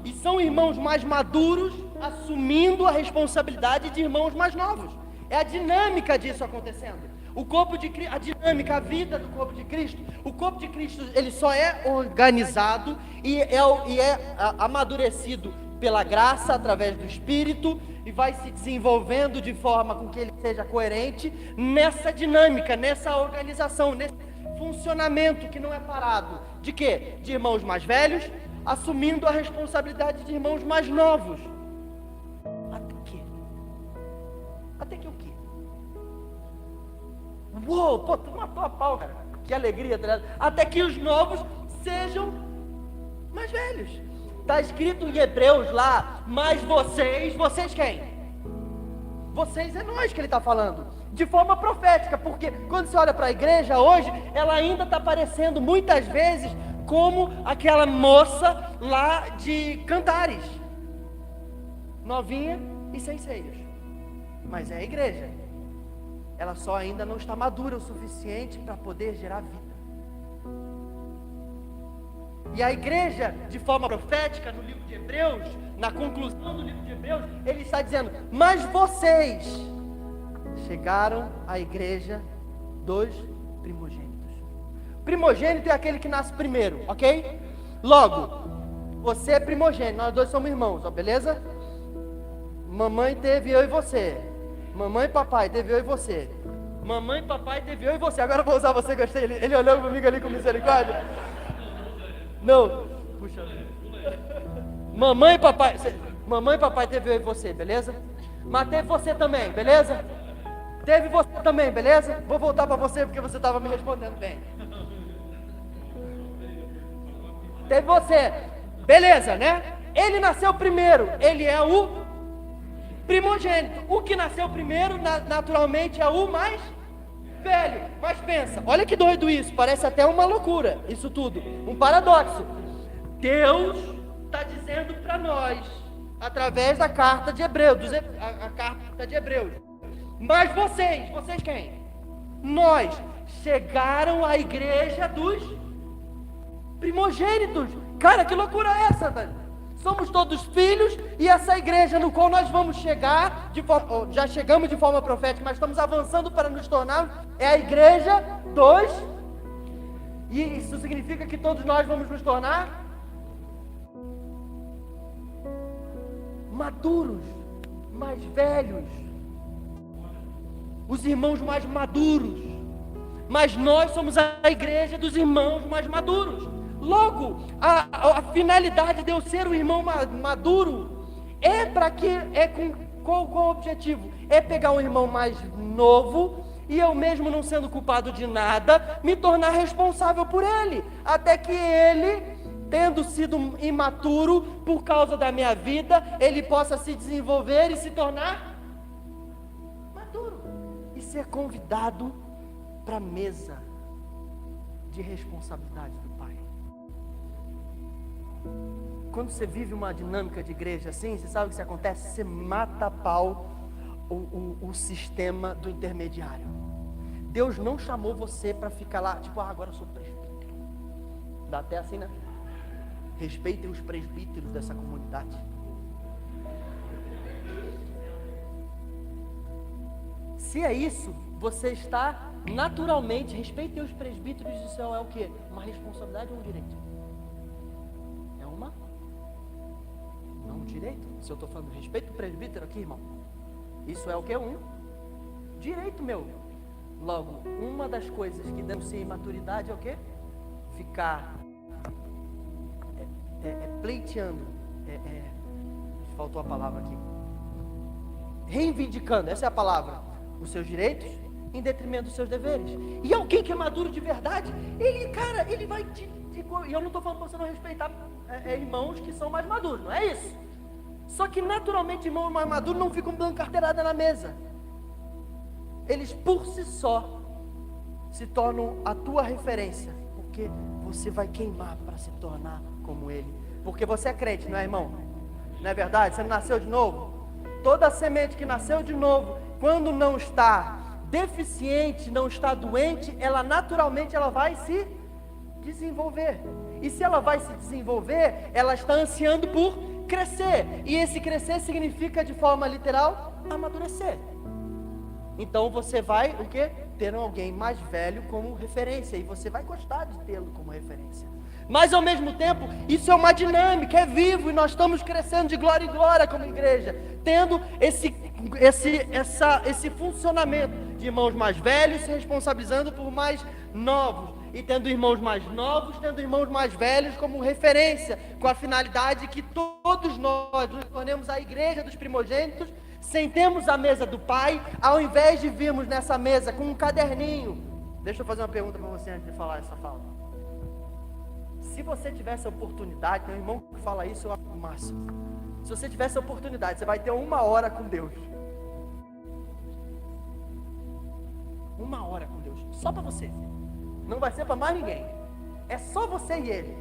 S1: E são irmãos mais maduros assumindo a responsabilidade de irmãos mais novos. É a dinâmica disso acontecendo. O corpo de Cristo, a dinâmica, a vida do corpo de Cristo. O corpo de Cristo, ele só é organizado e é amadurecido pela graça, através do Espírito, e vai se desenvolvendo de forma com que ele seja coerente nessa dinâmica, nessa organização, nesse funcionamento que não é parado. De quê? De irmãos mais velhos assumindo a responsabilidade de irmãos mais novos. Até que? Até que o quê? Uou, pô, tu matou a pau, cara. Que alegria, tá ligado? Até que os novos sejam mais velhos. Está escrito em Hebreus lá, mas vocês quem? Vocês é nós que ele está falando. De forma profética, porque quando você olha para a igreja hoje, ela ainda está parecendo muitas vezes como aquela moça lá de Cantares. Novinha e sem seios. Mas é a igreja. Ela só ainda não está madura o suficiente para poder gerar vida. E a igreja, de forma profética, no livro de Hebreus, na conclusão do livro de Hebreus, ele está dizendo, mas vocês chegaram à igreja dos primogênitos. Primogênito é aquele que nasce primeiro, ok? Logo, você é primogênito, nós dois somos irmãos, ó, beleza? Mamãe teve eu e você. Mamãe e papai teve eu e você. Mamãe e papai teve eu e você. Agora eu vou usar você, gostei. Ele olhou comigo ali com misericórdia. Não, puxa. Mamãe e papai teve eu e você, beleza? Mas teve você também, beleza? Teve você também, beleza? Vou voltar para você porque você estava me respondendo bem. Teve você, beleza, né? Ele nasceu primeiro, ele é o primogênito. O que nasceu primeiro, naturalmente, é o mais velho. Mas pensa, olha que doido isso, parece até uma loucura, isso tudo, um paradoxo. Deus está dizendo para nós, através da carta de Hebreus, a carta de Hebreus, mas vocês quem? Nós, chegaram à igreja dos primogênitos. Cara, que loucura é essa, Dani? Somos todos filhos e essa igreja no qual nós vamos chegar, já chegamos de forma profética, mas estamos avançando para nos tornar, é a igreja dos, e isso significa que todos nós vamos nos tornar maduros, mais velhos, os irmãos mais maduros, mas nós somos a igreja dos irmãos mais maduros. Logo, a finalidade de eu ser o irmão maduro é para que, qual o objetivo? É pegar um irmão mais novo e eu mesmo não sendo culpado de nada, me tornar responsável por ele, até que ele, tendo sido imaturo por causa da minha vida, ele possa se desenvolver e se tornar maduro e ser convidado para a mesa de responsabilidade do Pai. Quando você vive uma dinâmica de igreja assim, você sabe o que acontece? Você mata a pau o sistema do intermediário. Deus não chamou você para ficar lá, tipo, agora eu sou presbítero. Dá até assim, né? Respeitem os presbíteros dessa comunidade. Se é isso, você está naturalmente, respeitem os presbíteros, isso é o quê? Uma responsabilidade ou um direito? É uma? Não um direito. Se eu estou falando respeito o presbítero aqui, irmão, isso é o quê? Um direito meu. Logo, uma das coisas que denuncia imaturidade é o quê? Ficar pleiteando, faltou a palavra aqui, reivindicando, essa é a palavra, os seus direitos em detrimento dos seus deveres. E alguém que é maduro de verdade, ele vai e eu não estou falando para você não respeitar irmãos que são mais maduros, não é isso. Só que naturalmente irmãos mais maduros não ficam dando carteirada na mesa. Eles por si só se tornam a tua referência, porque você vai queimar para se tornar como ele, porque você é crente, não é, irmão? Não é verdade? Você não nasceu de novo? Toda semente que nasceu de novo, quando não está deficiente, não está doente, ela naturalmente vai se desenvolver. E se ela vai se desenvolver, ela está ansiando por crescer. E esse crescer significa, de forma literal, amadurecer. Então você vai, o quê? Ter alguém mais velho como referência, e você vai gostar de tê-lo como referência. Mas ao mesmo tempo, isso é uma dinâmica, é vivo, e nós estamos crescendo de glória em glória como igreja, tendo esse funcionamento de irmãos mais velhos se responsabilizando por mais novos, e tendo irmãos mais novos, tendo irmãos mais velhos como referência, com a finalidade que todos nós nos tornemos a igreja dos primogênitos, sentemos à mesa do Pai, ao invés de virmos nessa mesa com um caderninho. Deixa eu fazer uma pergunta para você antes de falar essa fala. Se você tivesse a oportunidade, tem um irmão que fala isso, eu acho o máximo. Se você tivesse a oportunidade, você vai ter 1 hora com Deus. 1 hora com Deus, só para você. Não vai ser para mais ninguém. É só você e ele.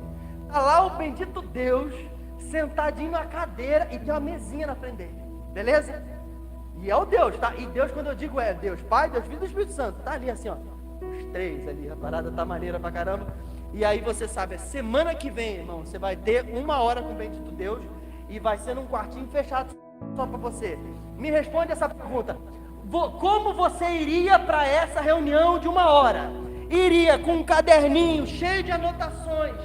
S1: Está lá o bendito Deus, sentadinho na cadeira, e tem uma mesinha na frente dele. Beleza? E é o Deus, tá? E Deus, quando eu digo é Deus Pai, Deus Filho e Espírito Santo. Tá ali assim, ó. Os 3 ali, a parada tá maneira pra caramba. E aí você sabe, semana que vem, irmão, você vai ter 1 hora com o bendito Deus, e vai ser num quartinho fechado só para você. Me responde essa pergunta. Como você iria para essa reunião de 1 hora? Iria com um caderninho cheio de anotações,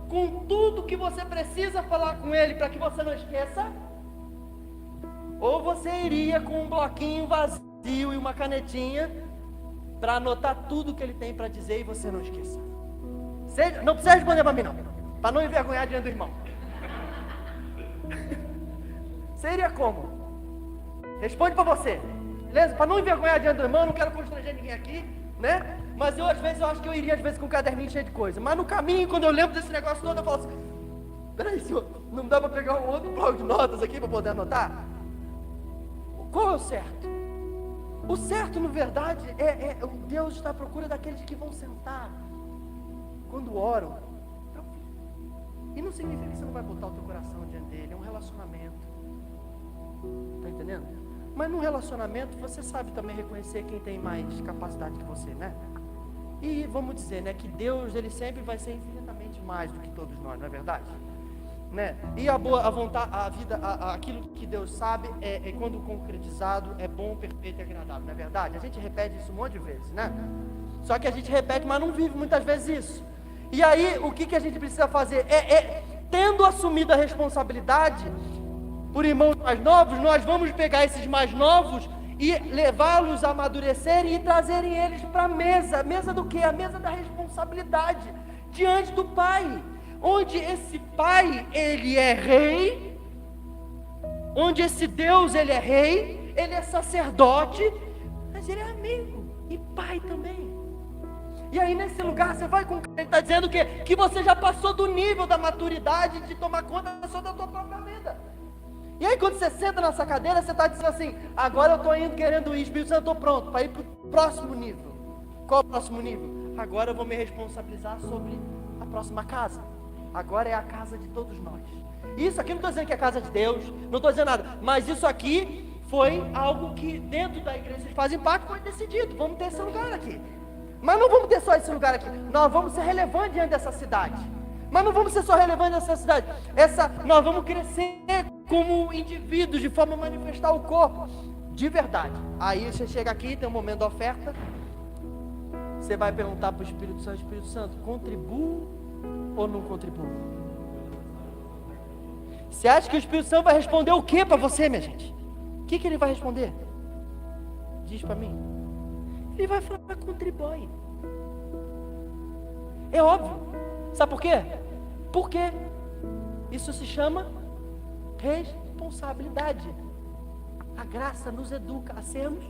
S1: com tudo que você precisa falar com ele para que você não esqueça? Ou você iria com um bloquinho vazio e uma canetinha para anotar tudo que ele tem para dizer e você não esqueça? Não precisa responder para mim não, para não envergonhar diante do irmão. Você iria como? Responde para você, beleza? Para não envergonhar diante do irmão, não quero constranger ninguém aqui, né? Mas às vezes eu acho que eu iria com um caderninho cheio de coisa. Mas no caminho, quando eu lembro desse negócio todo, eu falo assim: peraí, senhor, não dá para pegar um outro bloco de notas aqui para poder anotar? Qual é o certo? O certo, na verdade, Deus está à procura daqueles que vão sentar quando oram para ouvir. E não significa que você não vai botar o teu coração diante dele. É um relacionamento. Está entendendo? Mas num relacionamento você sabe também reconhecer quem tem mais capacidade que você, né? E vamos dizer, né, que Deus, ele sempre vai ser infinitamente mais do que todos nós, não é verdade? Né? E a vontade, a vida, aquilo que Deus sabe quando concretizado é bom, perfeito e agradável, não é verdade? A gente repete isso um monte de vezes, né? Só que a gente repete, mas não vive muitas vezes isso. E aí, o que a gente precisa fazer? Tendo assumido a responsabilidade, por irmãos mais novos, nós vamos pegar esses mais novos e levá-los a amadurecerem e trazerem eles para a mesa. A mesa do quê? A mesa da responsabilidade diante do Pai, onde esse Pai, ele é rei, onde esse Deus, ele é rei, ele é sacerdote, mas ele é amigo e Pai também. E aí nesse lugar você vai com ele está dizendo que você já passou do nível da maturidade de tomar conta só da tua própria vida. E aí quando você senta nessa cadeira, você está dizendo assim, agora eu estou indo querendo ir, Espírito Santo, eu estou pronto para ir para o próximo nível. Qual é o próximo nível? Agora eu vou me responsabilizar sobre a próxima casa. Agora é a casa de todos nós. Isso aqui não estou dizendo que é a casa de Deus, não estou dizendo nada, mas isso aqui foi algo que dentro da igreja de Faz Impacto foi decidido, vamos ter esse lugar aqui. Mas não vamos ter só esse lugar aqui, nós vamos ser relevantes diante dessa cidade. Mas não vamos ser só relevantes nessa cidade, nós vamos crescer como indivíduos, de forma a manifestar o corpo, de verdade. Aí você chega aqui, tem um momento da oferta, você vai perguntar para o Espírito Santo, contribuo ou não contribuo? Você acha que o Espírito Santo vai responder o que para você, minha gente? O que ele vai responder? Diz para mim. Ele vai falar, contribui. É óbvio. Sabe por quê? Porque isso se chama responsabilidade. A graça nos educa a sermos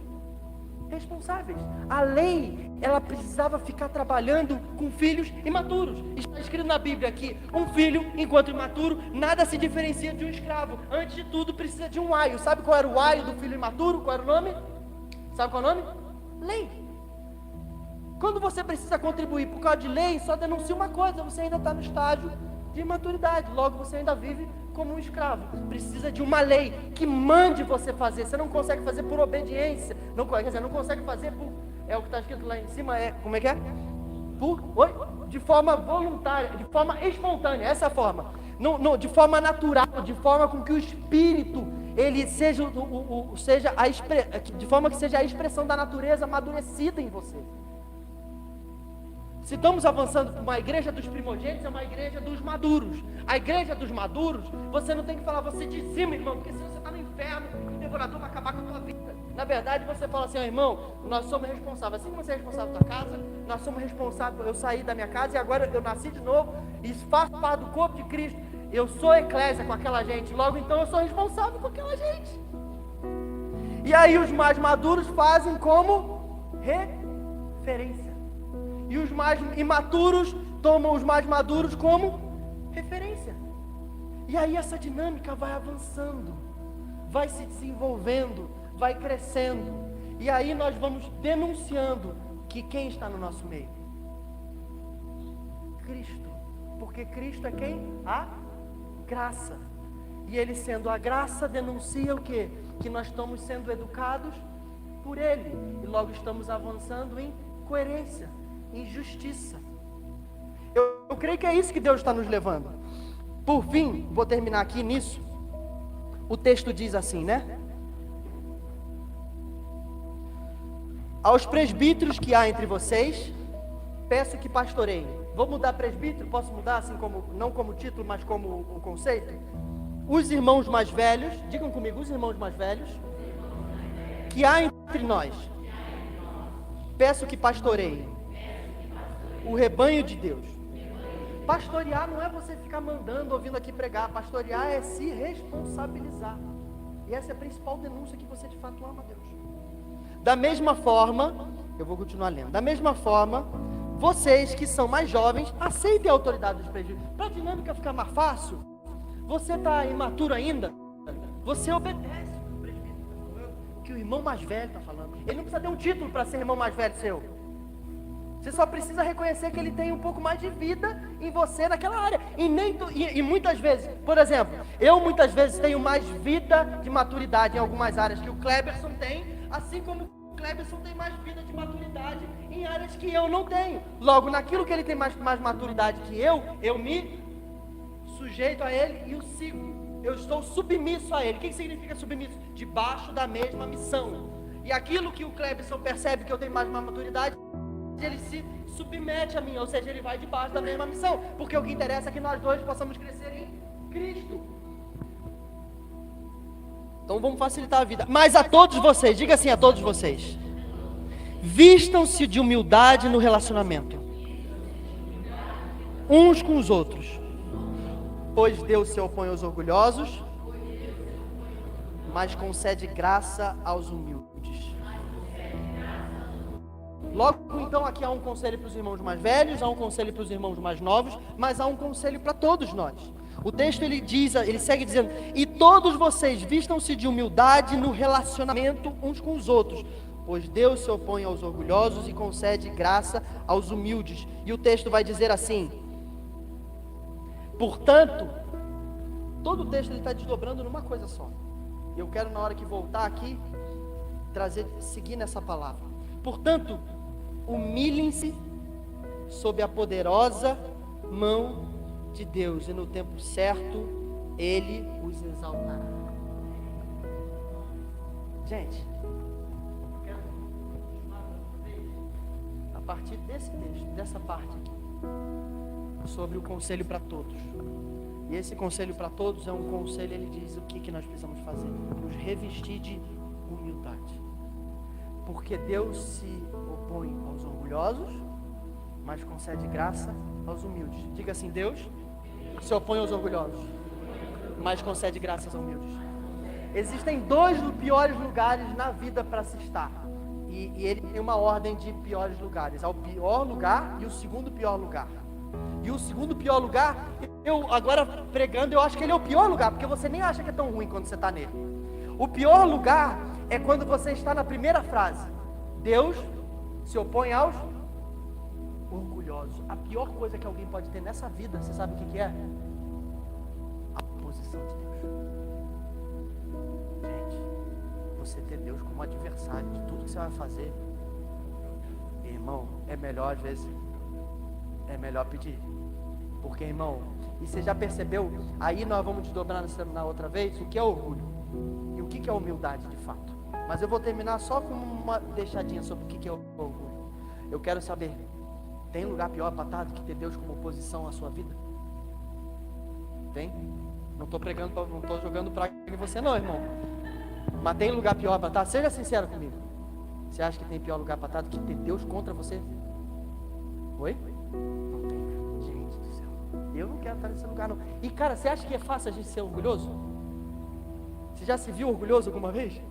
S1: responsáveis. A lei, ela precisava ficar trabalhando com filhos imaturos. Está escrito na Bíblia aqui, um filho, enquanto imaturo, nada se diferencia de um escravo. Antes de tudo, precisa de um aio. Sabe qual era o aio do filho imaturo? Qual era o nome? Sabe qual é o nome? Lei. Quando você precisa contribuir por causa de lei, só denuncia uma coisa, você ainda está no estágio de imaturidade, logo você ainda vive como um escravo. Precisa de uma lei que mande você fazer. Você não consegue fazer por obediência, não consegue fazer por, é o que está escrito lá em cima, como é que é? De forma voluntária, de forma espontânea, essa é a forma, de forma natural, de forma com que o Espírito, ele seja, de forma que seja a expressão da natureza amadurecida em você. Se estamos avançando para uma igreja dos primogênitos, é uma igreja dos maduros. A igreja dos maduros, você não tem que falar, você dizima, irmão, porque senão você está no inferno, o devorador vai acabar com a tua vida. Na verdade, você fala assim, irmão, nós somos responsáveis. Assim como você é responsável da tua casa, nós somos responsáveis. Eu saí da minha casa e agora eu nasci de novo e faço parte do corpo de Cristo. Eu sou eclésia com aquela gente, logo então eu sou responsável com aquela gente. E aí os mais maduros fazem como referência. E os mais imaturos tomam os mais maduros como referência. E aí essa dinâmica vai avançando, vai se desenvolvendo, vai crescendo. E aí nós vamos denunciando que quem está no nosso meio? Cristo. Porque Cristo é quem? A graça. E Ele sendo a graça denuncia o quê? Que nós estamos sendo educados por Ele. E logo estamos avançando em coerência, em justiça. Eu creio que é isso que Deus está nos levando. Por fim, vou terminar aqui nisso. O texto diz assim, né? Aos presbíteros que há entre vocês, peço que pastoreiem. Vou mudar presbítero? Posso mudar assim como, não como título, mas como o conceito? Os irmãos mais velhos, digam comigo, os irmãos mais velhos, que há entre nós, peço que pastoreiem o rebanho de Deus. Pastorear não é você ficar mandando, ouvindo aqui pregar. Pastorear é se responsabilizar. E essa é a principal denúncia que você de fato ama Deus. Da mesma forma, eu vou continuar lendo. Da mesma forma, vocês que são mais jovens, aceitem a autoridade dos presbíteros. Para a dinâmica ficar mais fácil, você está imaturo ainda, você obedece o que o presbítero está falando, o que o irmão mais velho está falando. Ele não precisa ter um título para ser irmão mais velho seu. Você só precisa reconhecer que ele tem um pouco mais de vida em você naquela área. E muitas vezes, por exemplo, eu muitas vezes tenho mais vida de maturidade em algumas áreas que o Kleberson tem, assim como o Kleberson tem mais vida de maturidade em áreas que eu não tenho. Logo, naquilo que ele tem mais maturidade que eu me sujeito a ele e o sigo. Eu estou submisso a ele. O que significa submisso? Debaixo da mesma missão. E aquilo que o Kleberson percebe que eu tenho mais maturidade, ele se submete a mim, ou seja, ele vai debaixo da mesma missão, porque o que interessa é que nós dois possamos crescer em Cristo. Então vamos facilitar a vida. Mas a todos vocês, diga assim a todos vocês: vistam-se de humildade no relacionamento, uns com os outros, pois Deus se opõe aos orgulhosos, mas concede graça aos humildes. Logo, então, aqui há um conselho para os irmãos mais velhos, há um conselho para os irmãos mais novos, mas há um conselho para todos nós. O texto ele segue dizendo: e todos vocês vistam-se de humildade no relacionamento uns com os outros, pois Deus se opõe aos orgulhosos e concede graça aos humildes. E o texto vai dizer assim: portanto, todo o texto ele está desdobrando numa coisa só. Eu quero, na hora que voltar aqui, seguir nessa palavra. Portanto, humilhem-se sob a poderosa mão de Deus, e no tempo certo Ele os exaltará. Gente, eu quero continuar com vocês a partir desse texto, dessa parte aqui, sobre o conselho para todos. E esse conselho para todos é um conselho, ele diz o que nós precisamos fazer: nos revestir de humildade. Porque Deus se opõe aos orgulhosos, mas concede graça aos humildes. Diga assim: Deus se opõe aos orgulhosos, mas concede graça aos humildes. Existem dois piores lugares na vida para se estar. E ele tem uma ordem de piores lugares. Há o pior lugar e o segundo pior lugar. E o segundo pior lugar, eu agora pregando, eu acho que ele é o pior lugar, porque você nem acha que é tão ruim quando você está nele. O pior lugar é quando você está na primeira frase: Deus se opõe aos orgulhosos. A pior coisa que alguém pode ter nessa vida, você sabe o que é? A oposição de Deus. Gente, você ter Deus como adversário de tudo que você vai fazer, irmão, é melhor às vezes, é melhor pedir. Porque, irmão, e você já percebeu? Aí nós vamos desdobrar na outra vez o que é orgulho e o que é humildade de fato. Mas eu vou terminar só com uma deixadinha sobre o que é orgulho. Eu quero saber: tem lugar pior para estar do que ter Deus como oposição à sua vida? Tem? Não estou pregando, não estou jogando praga em você não, irmão. Mas tem lugar pior para estar? Seja sincero comigo. Você acha que tem pior lugar para estar do que ter Deus contra você? Oi? Não tem. Gente do céu, eu não quero estar nesse lugar não. E cara, você acha que é fácil a gente ser orgulhoso? Você já se viu orgulhoso alguma vez?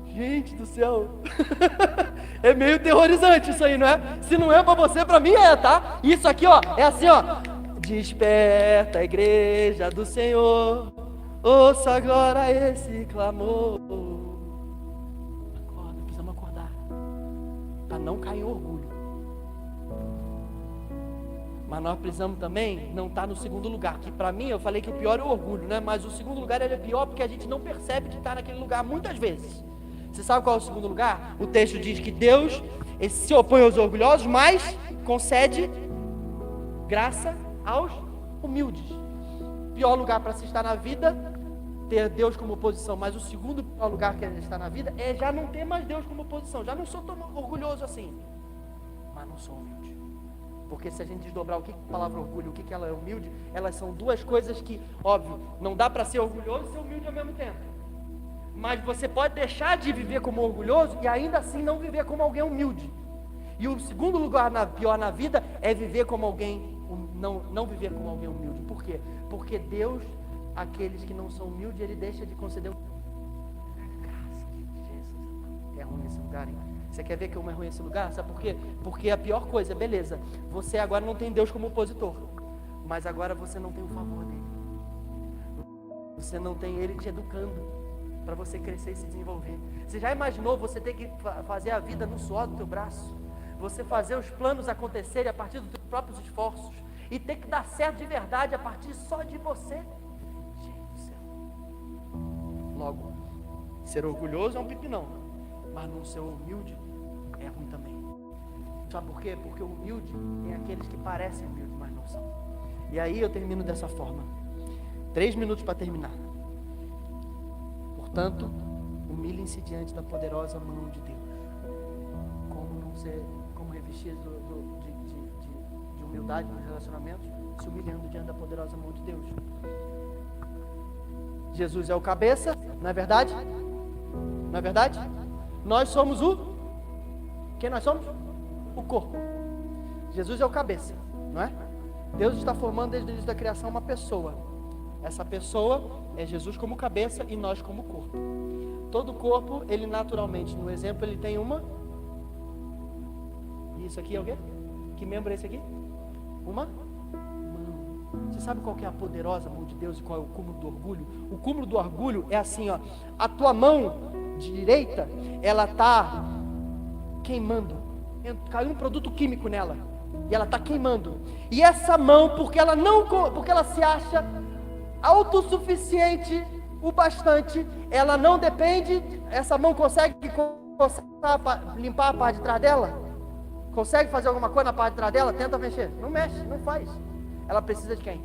S1: Gente do céu, é meio terrorizante isso aí, não é? Se não é pra você, pra mim é, tá? Isso aqui, ó, é assim, ó: desperta a igreja do Senhor, ouça agora esse clamor. Acorda, precisamos acordar, pra não cair em orgulho. Mas nós precisamos também não estar no segundo lugar, que para mim, eu falei que o pior é o orgulho, né? Mas o segundo lugar ele é pior porque a gente não percebe que está naquele lugar muitas vezes. Você sabe qual é o segundo lugar? O texto diz que Deus se opõe aos orgulhosos, mas concede graça aos humildes. Pior lugar para se estar na vida, ter Deus como oposição. Mas o segundo pior lugar que ele está na vida é já não ter mais Deus como oposição. Já não sou tão orgulhoso assim, mas não sou humilde. Porque se a gente desdobrar o que é a palavra orgulho, o que ela é humilde, elas são duas coisas que, óbvio, não dá para ser orgulhoso e ser humilde ao mesmo tempo. Mas você pode deixar de viver como orgulhoso e ainda assim não viver como alguém humilde. E o segundo lugar pior na vida é viver como alguém, não viver como alguém humilde. Por quê? Porque Deus, aqueles que não são humildes, Ele deixa de conceder graça. Jesus, é ruim esse lugar, hein? Você quer ver que é ruim esse lugar? Sabe por quê? Porque a pior coisa, beleza, você agora não tem Deus como opositor, mas agora você não tem o favor dele. Você não tem Ele te educando para você crescer e se desenvolver. Você já imaginou você ter que fazer a vida no suor do teu braço? Você fazer os planos acontecerem a partir dos teus próprios esforços e ter que dar certo de verdade a partir só de você? Gente do céu. Logo, ser orgulhoso é um pepinão, mas não ser humilde é ruim também. Sabe por quê? Porque o humilde tem aqueles que parecem humildes, mas não são. E aí eu termino dessa forma. 3 minutos para terminar. Portanto, humilhem-se diante da poderosa mão de Deus. Como revestir de humildade nos relacionamentos? Se humilhando diante da poderosa mão de Deus. Jesus é o cabeça, não é verdade? Não é verdade? Nós somos quem nós somos? O corpo. Jesus é o cabeça, não é? Deus está formando desde o início da criação uma pessoa. Essa pessoa é Jesus como cabeça e nós como corpo. Todo corpo, ele naturalmente, no exemplo, ele tem uma... Isso aqui é o quê? Que membro é esse aqui? Uma mão. Você sabe qual que é a poderosa mão de Deus e qual é o cúmulo do orgulho? O cúmulo do orgulho é assim, ó. A tua mão direita, ela está queimando. Caiu um produto químico nela. E ela está queimando. E essa mão, porque ela se acha autossuficiente o bastante, ela não depende. Essa mão consegue limpar a parte de trás dela? Consegue fazer alguma coisa na parte de trás dela? Tenta mexer. Não mexe, não faz. Ela precisa de quem?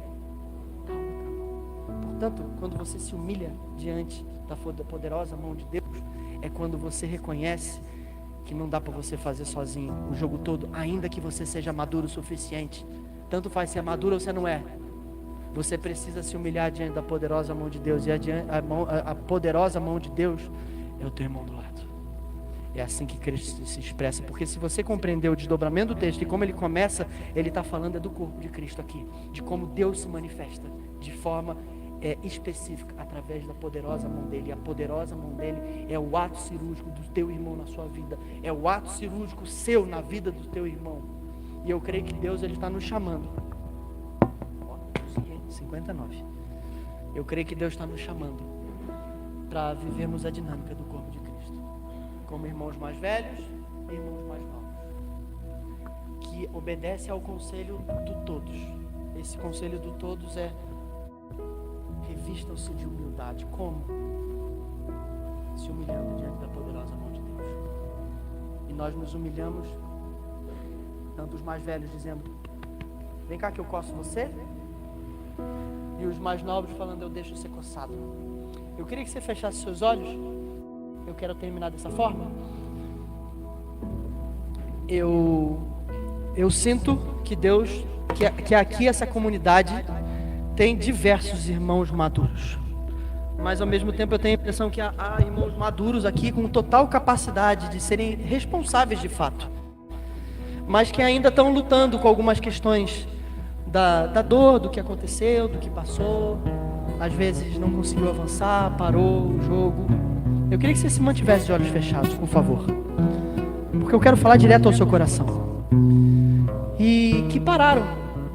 S1: Portanto, quando você se humilha diante da poderosa mão de Deus, é quando você reconhece que não dá para você fazer sozinho o jogo todo, ainda que você seja maduro o suficiente. Tanto faz se é maduro ou se não é. Você precisa se humilhar diante da poderosa mão de Deus. E a poderosa mão de Deus é o teu irmão do lado. É assim que Cristo se expressa. Porque se você compreender o desdobramento do texto e como ele começa, ele está falando do corpo de Cristo aqui. De como Deus se manifesta de forma específica através da poderosa mão dele. E a poderosa mão dele é o ato cirúrgico do teu irmão na sua vida. É o ato cirúrgico seu na vida do teu irmão. E eu creio que Deus ele está nos chamando. 59. Eu creio que Deus está nos chamando para vivermos a dinâmica do corpo de Cristo, como irmãos mais velhos e irmãos mais novos, que obedece ao conselho do todos. Esse conselho do todos é: revistam-se de humildade. Como? Se humilhando diante da poderosa mão de Deus. E nós nos humilhamos, tanto os mais velhos dizendo: vem cá que eu coço você, e os mais novos falando: eu deixo ser coçado. Eu queria que você fechasse seus olhos. Eu quero terminar dessa forma. Eu sinto que Deus, que aqui essa comunidade tem diversos irmãos maduros, mas ao mesmo tempo eu tenho a impressão que há irmãos maduros aqui com total capacidade de serem responsáveis de fato, mas que ainda estão lutando com algumas questões da dor, do que aconteceu, do que passou. Às vezes não conseguiu avançar, parou o jogo. Eu queria que você se mantivesse de olhos fechados, por favor, porque eu quero falar direto ao seu coração. E que pararam,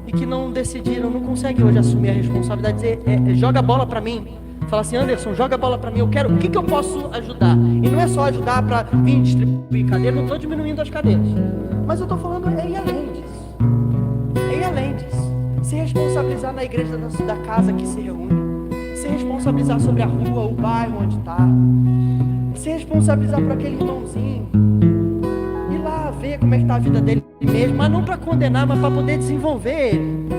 S1: e que não decidiram, não conseguem hoje assumir a responsabilidade de dizer: joga a bola para mim. Fala assim: Anderson, joga a bola para mim, o que eu posso ajudar? E não é só ajudar para vir distribuir cadeira, não estou diminuindo as cadeiras, mas eu estou falando ir além disso. Ir além disso. Se responsabilizar na igreja da casa que se reúne. Se responsabilizar sobre a rua, o bairro onde está. Se responsabilizar por aquele irmãozinho. Ir lá ver como é que está a vida dele mesmo, mas não para condenar, mas para poder desenvolver ele.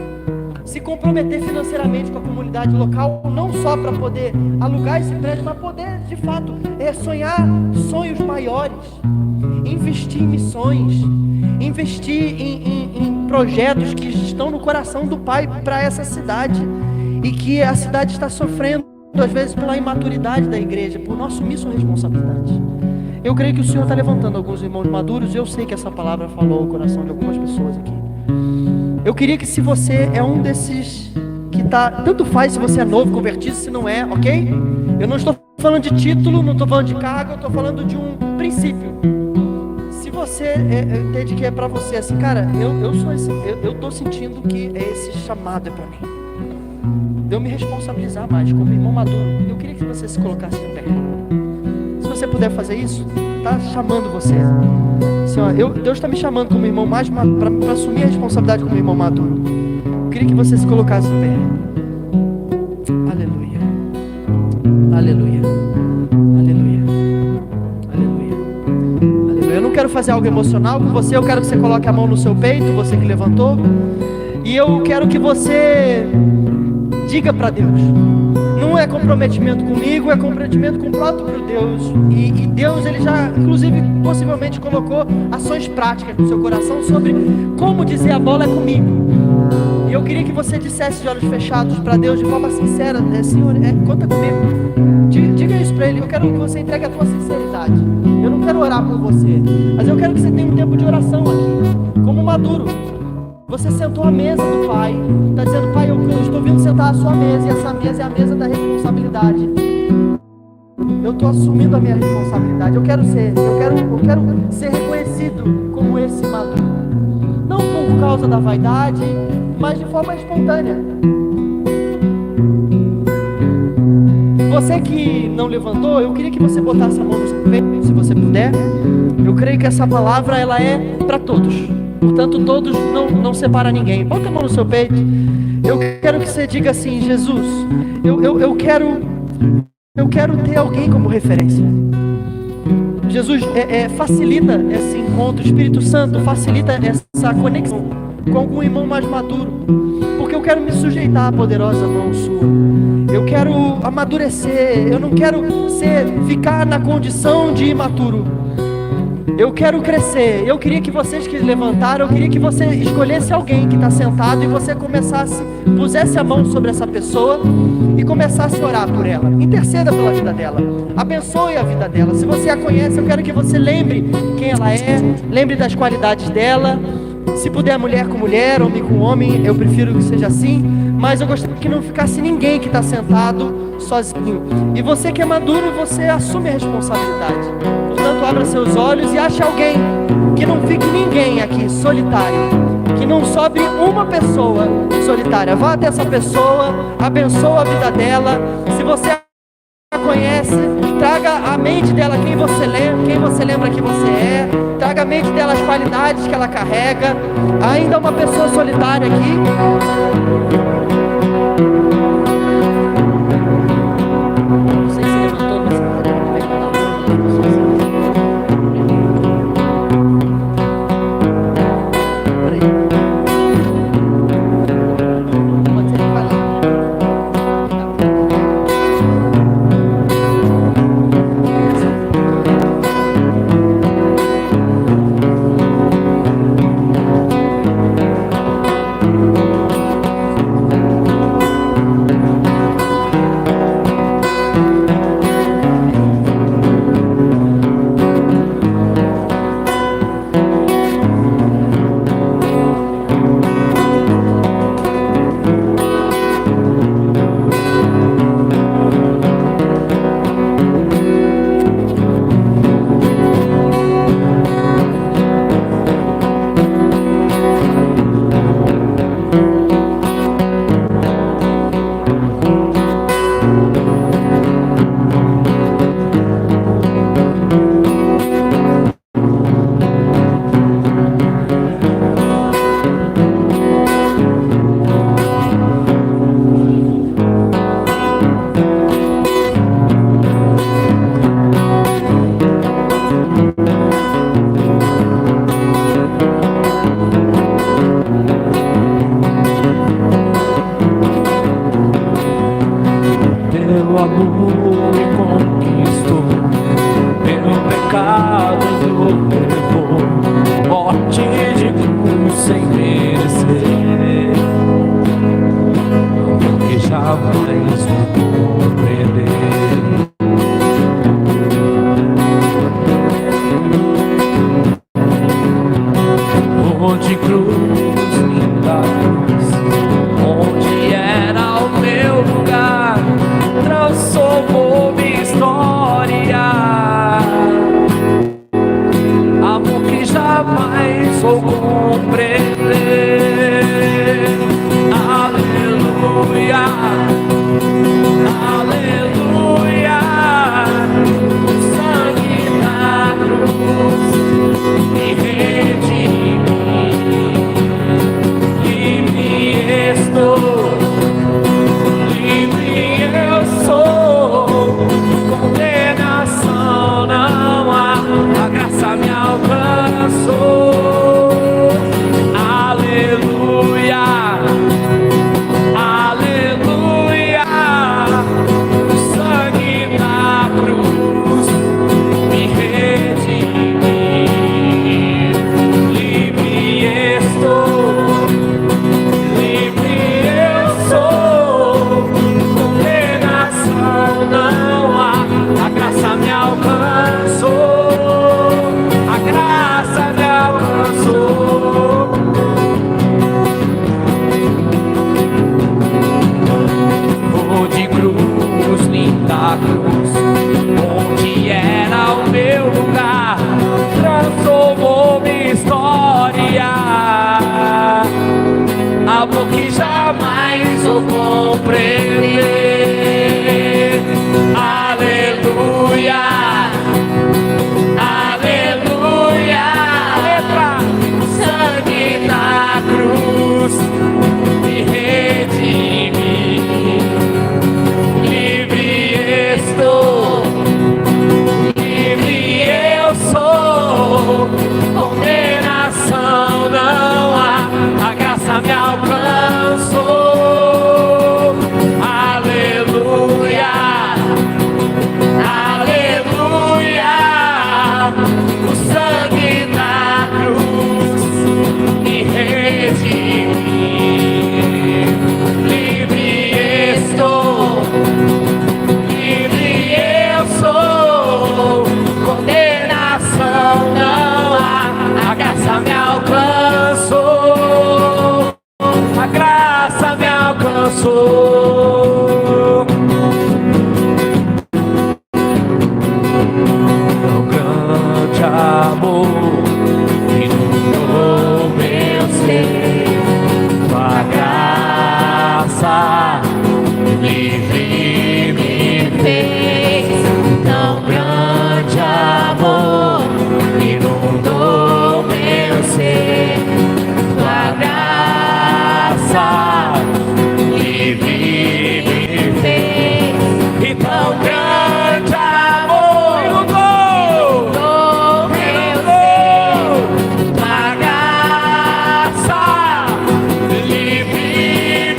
S1: Se comprometer financeiramente com a comunidade local, não só para poder alugar esse prédio, mas poder, de fato, sonhar sonhos maiores. Investir em missões. Investir em projetos que estão no coração do Pai para essa cidade, e que a cidade está sofrendo às vezes pela imaturidade da igreja, por não assumir sua responsabilidade. Eu creio que o Senhor está levantando alguns irmãos maduros, e eu sei que essa palavra falou ao coração de algumas pessoas aqui. Eu queria que, se você é um desses que está, tanto faz se você é novo, convertido, se não é, ok? Eu não estou falando de título, não estou falando de cargo, eu estou falando de um princípio. Se você entende que é para você assim, cara, eu estou sentindo que esse chamado é para mim, de eu me responsabilizar mais como irmão maduro, eu queria que você se colocasse de pé. Se você puder fazer isso, está chamando você. Assim, ó, Deus está me chamando como irmão mais para assumir a responsabilidade como irmão maduro. Eu queria que você se colocasse de pé. Aleluia. Aleluia. Aleluia. Aleluia. Eu não quero fazer algo emocional com você, eu quero que você coloque a mão no seu peito, você que levantou, e eu quero que você diga para Deus. Não é comprometimento comigo, é comprometimento com o próprio Deus. E Deus, ele já, inclusive, possivelmente colocou ações práticas no seu coração sobre como dizer: a bola é comigo. E eu queria que você dissesse de olhos fechados para Deus de forma sincera, Senhor, conta comigo. Diga isso para Ele. Eu quero que você entregue a tua sinceridade. Eu não quero orar por você, mas eu quero que você tenha um tempo de oração aqui, como maduro. Você sentou à mesa do Pai, está dizendo: Pai, eu estou vindo sentar à sua mesa, e essa mesa é a mesa da responsabilidade. Eu estou assumindo a minha responsabilidade. Eu quero ser reconhecido como esse maduro. Não por causa da vaidade, mas de forma espontânea. Você que não levantou, eu queria que você botasse a mão no seu peito, se você puder. Eu creio que essa palavra ela é para todos. Portanto, todos, não separa ninguém. Bota a mão no seu peito. Eu quero que você diga assim: Jesus, eu quero ter alguém como referência. Jesus, facilita esse encontro. Espírito Santo, facilita essa conexão com algum irmão mais maduro, porque eu quero me sujeitar à poderosa mão sua. Eu quero amadurecer. Eu não quero ficar na condição de imaturo. Eu quero crescer. Eu queria que vocês que levantaram, eu queria que você escolhesse alguém que está sentado e você pusesse a mão sobre essa pessoa e começasse a orar por ela. Interceda pela vida dela. Abençoe a vida dela. Se você a conhece, eu quero que você lembre quem ela é, lembre das qualidades dela. Se puder, mulher com mulher, homem com homem, eu prefiro que seja assim. Mas eu gostaria que não ficasse ninguém que está sentado sozinho. E você que é maduro, você assume a responsabilidade. Portanto, abra seus olhos e ache alguém, que não fique ninguém aqui solitário, que não sobre uma pessoa solitária. Vá até essa pessoa, abençoa a vida dela. Se você a conhece, traga à mente dela quem você lembra que você é. Traga à mente dela as qualidades que ela carrega. Ainda uma pessoa solitária aqui. Não sei se levantou, mas como é que tá? Pode ser que vai lá.
S3: prender. Aleluia, aleluia. O sangue da cruz me redime. Livre estou, livre eu sou. Condenação não há, a graça me alcançou. Aleluia, aleluia. O sangue da cruz me redime. Livre estou, livre eu sou. Condenação não há, a graça me alcançou. A graça me alcançou. Tão grande amor inundou meu ser. Tua graça livre me fez. Tão grande amor inundou meu ser. Tua graça livre me fez. E tão grande amor inundou meu ser. Tua graça livre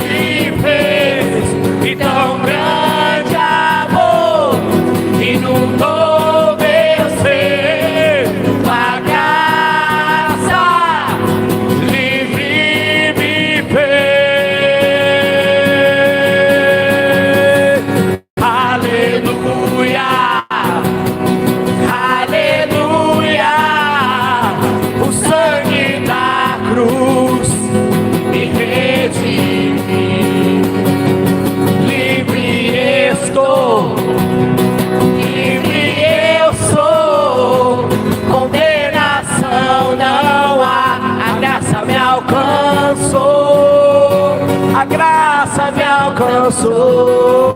S3: me fez. E tão grande amor inundou meu ser. Tua graça livre me fez. Aleluia, aleluia. O sangue da cruz me redime. Livre estou, livre eu sou. Condenação não há, a graça me alcançou. A graça me alcançou.